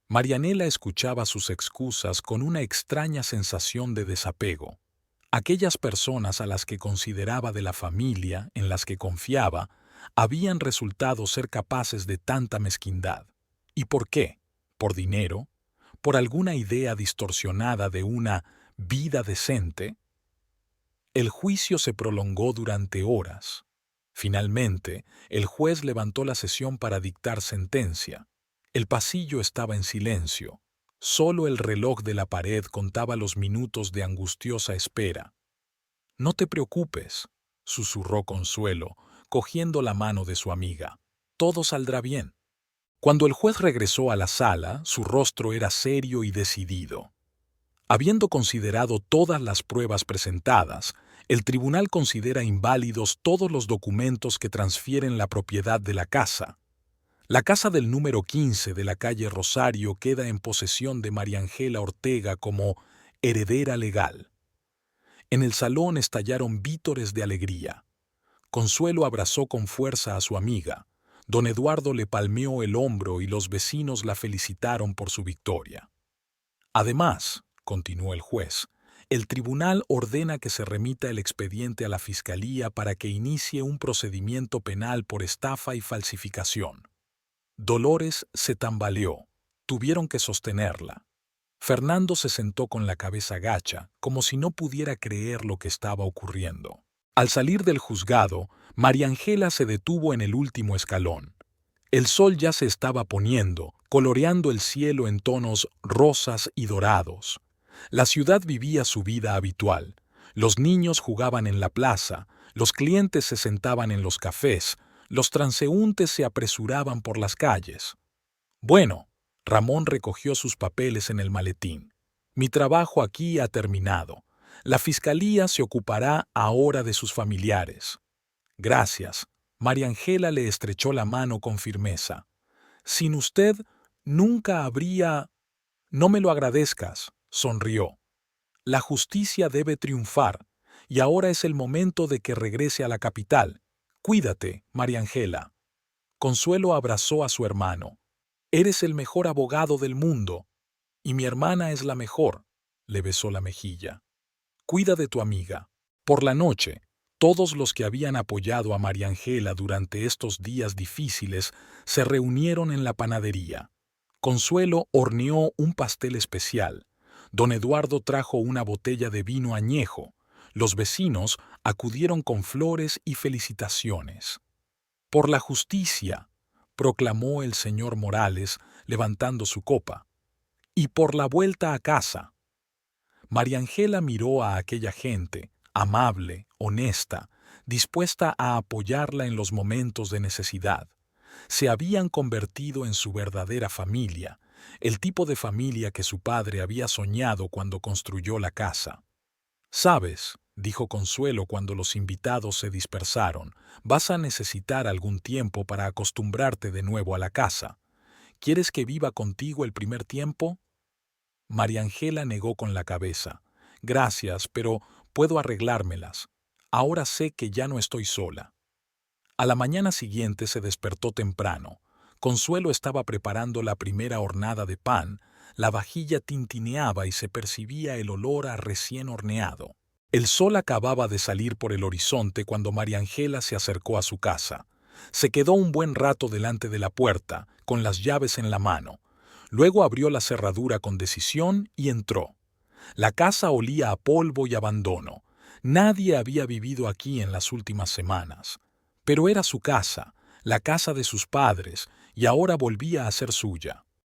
Marianela escuchaba sus excusas con una extraña sensación de desapego. Aquellas personas a las que consideraba de la familia, en las que confiaba, habían resultado ser capaces de tanta mezquindad. ¿Y por qué? ¿Por dinero? ¿Por alguna idea distorsionada de una vida decente? El juicio se prolongó durante horas. Finalmente, el juez levantó la sesión para dictar sentencia. El pasillo estaba en silencio. Solo el reloj de la pared contaba los minutos de angustiosa espera. «No te preocupes», susurró Consuelo, cogiendo la mano de su amiga. «Todo saldrá bien». Cuando el juez regresó a la sala, su rostro era serio y decidido. Habiendo considerado todas las pruebas presentadas, el tribunal considera inválidos todos los documentos que transfieren la propiedad de la casa. La casa del número 15 de la calle Rosario queda en posesión de María Ángela Ortega como heredera legal. En el salón estallaron vítores de alegría. Consuelo abrazó con fuerza a su amiga. Don Eduardo le palmeó el hombro y los vecinos la felicitaron por su victoria. Además, continuó el juez, el tribunal ordena que se remita el expediente a la Fiscalía para que inicie un procedimiento penal por estafa y falsificación. Dolores se tambaleó. Tuvieron que sostenerla. Fernando se sentó con la cabeza gacha, como si no pudiera creer lo que estaba ocurriendo. Al salir del juzgado, María Ángela se detuvo en el último escalón. El sol ya se estaba poniendo, coloreando el cielo en tonos rosas y dorados. La ciudad vivía su vida habitual. Los niños jugaban en la plaza, los clientes se sentaban en los cafés, los transeúntes se apresuraban por las calles. Bueno, Ramón recogió sus papeles en el maletín. Mi trabajo aquí ha terminado. La fiscalía se ocupará ahora de sus familiares. Gracias. María Ángela le estrechó la mano con firmeza. Sin usted, nunca habría... No me lo agradezcas, sonrió. La justicia debe triunfar, y ahora es el momento de que regrese a la capital. Cuídate, María Ángela. Consuelo abrazó a su hermano. Eres el mejor abogado del mundo, y mi hermana es la mejor, le besó la mejilla. Cuida de tu amiga. Por la noche, todos los que habían apoyado a María Ángela durante estos días difíciles se reunieron en la panadería. Consuelo horneó un pastel especial. Don Eduardo trajo una botella de vino añejo. Los vecinos acudieron con flores y felicitaciones. «Por la justicia», proclamó el señor Morales, levantando su copa. «Y por la vuelta a casa». María Ángela miró a aquella gente, amable, honesta, dispuesta a apoyarla en los momentos de necesidad. Se habían convertido en su verdadera familia, el tipo de familia que su padre había soñado cuando construyó la casa. «Sabes», dijo Consuelo cuando los invitados se dispersaron, «vas a necesitar algún tiempo para acostumbrarte de nuevo a la casa. ¿Quieres que viva contigo el primer tiempo?» María Ángela negó con la cabeza. «Gracias, pero puedo arreglármelas. Ahora sé que ya no estoy sola». A la mañana siguiente se despertó temprano. Consuelo estaba preparando la primera hornada de pan, la vajilla tintineaba y se percibía el olor a recién horneado. El sol acababa de salir por el horizonte cuando María Ángela se acercó a su casa. Se quedó un buen rato delante de la puerta, con las llaves en la mano. Luego abrió la cerradura con decisión y entró. La casa olía a polvo y abandono. Nadie había vivido aquí en las últimas semanas. Pero era su casa, la casa de sus padres, y ahora volvía a ser suya.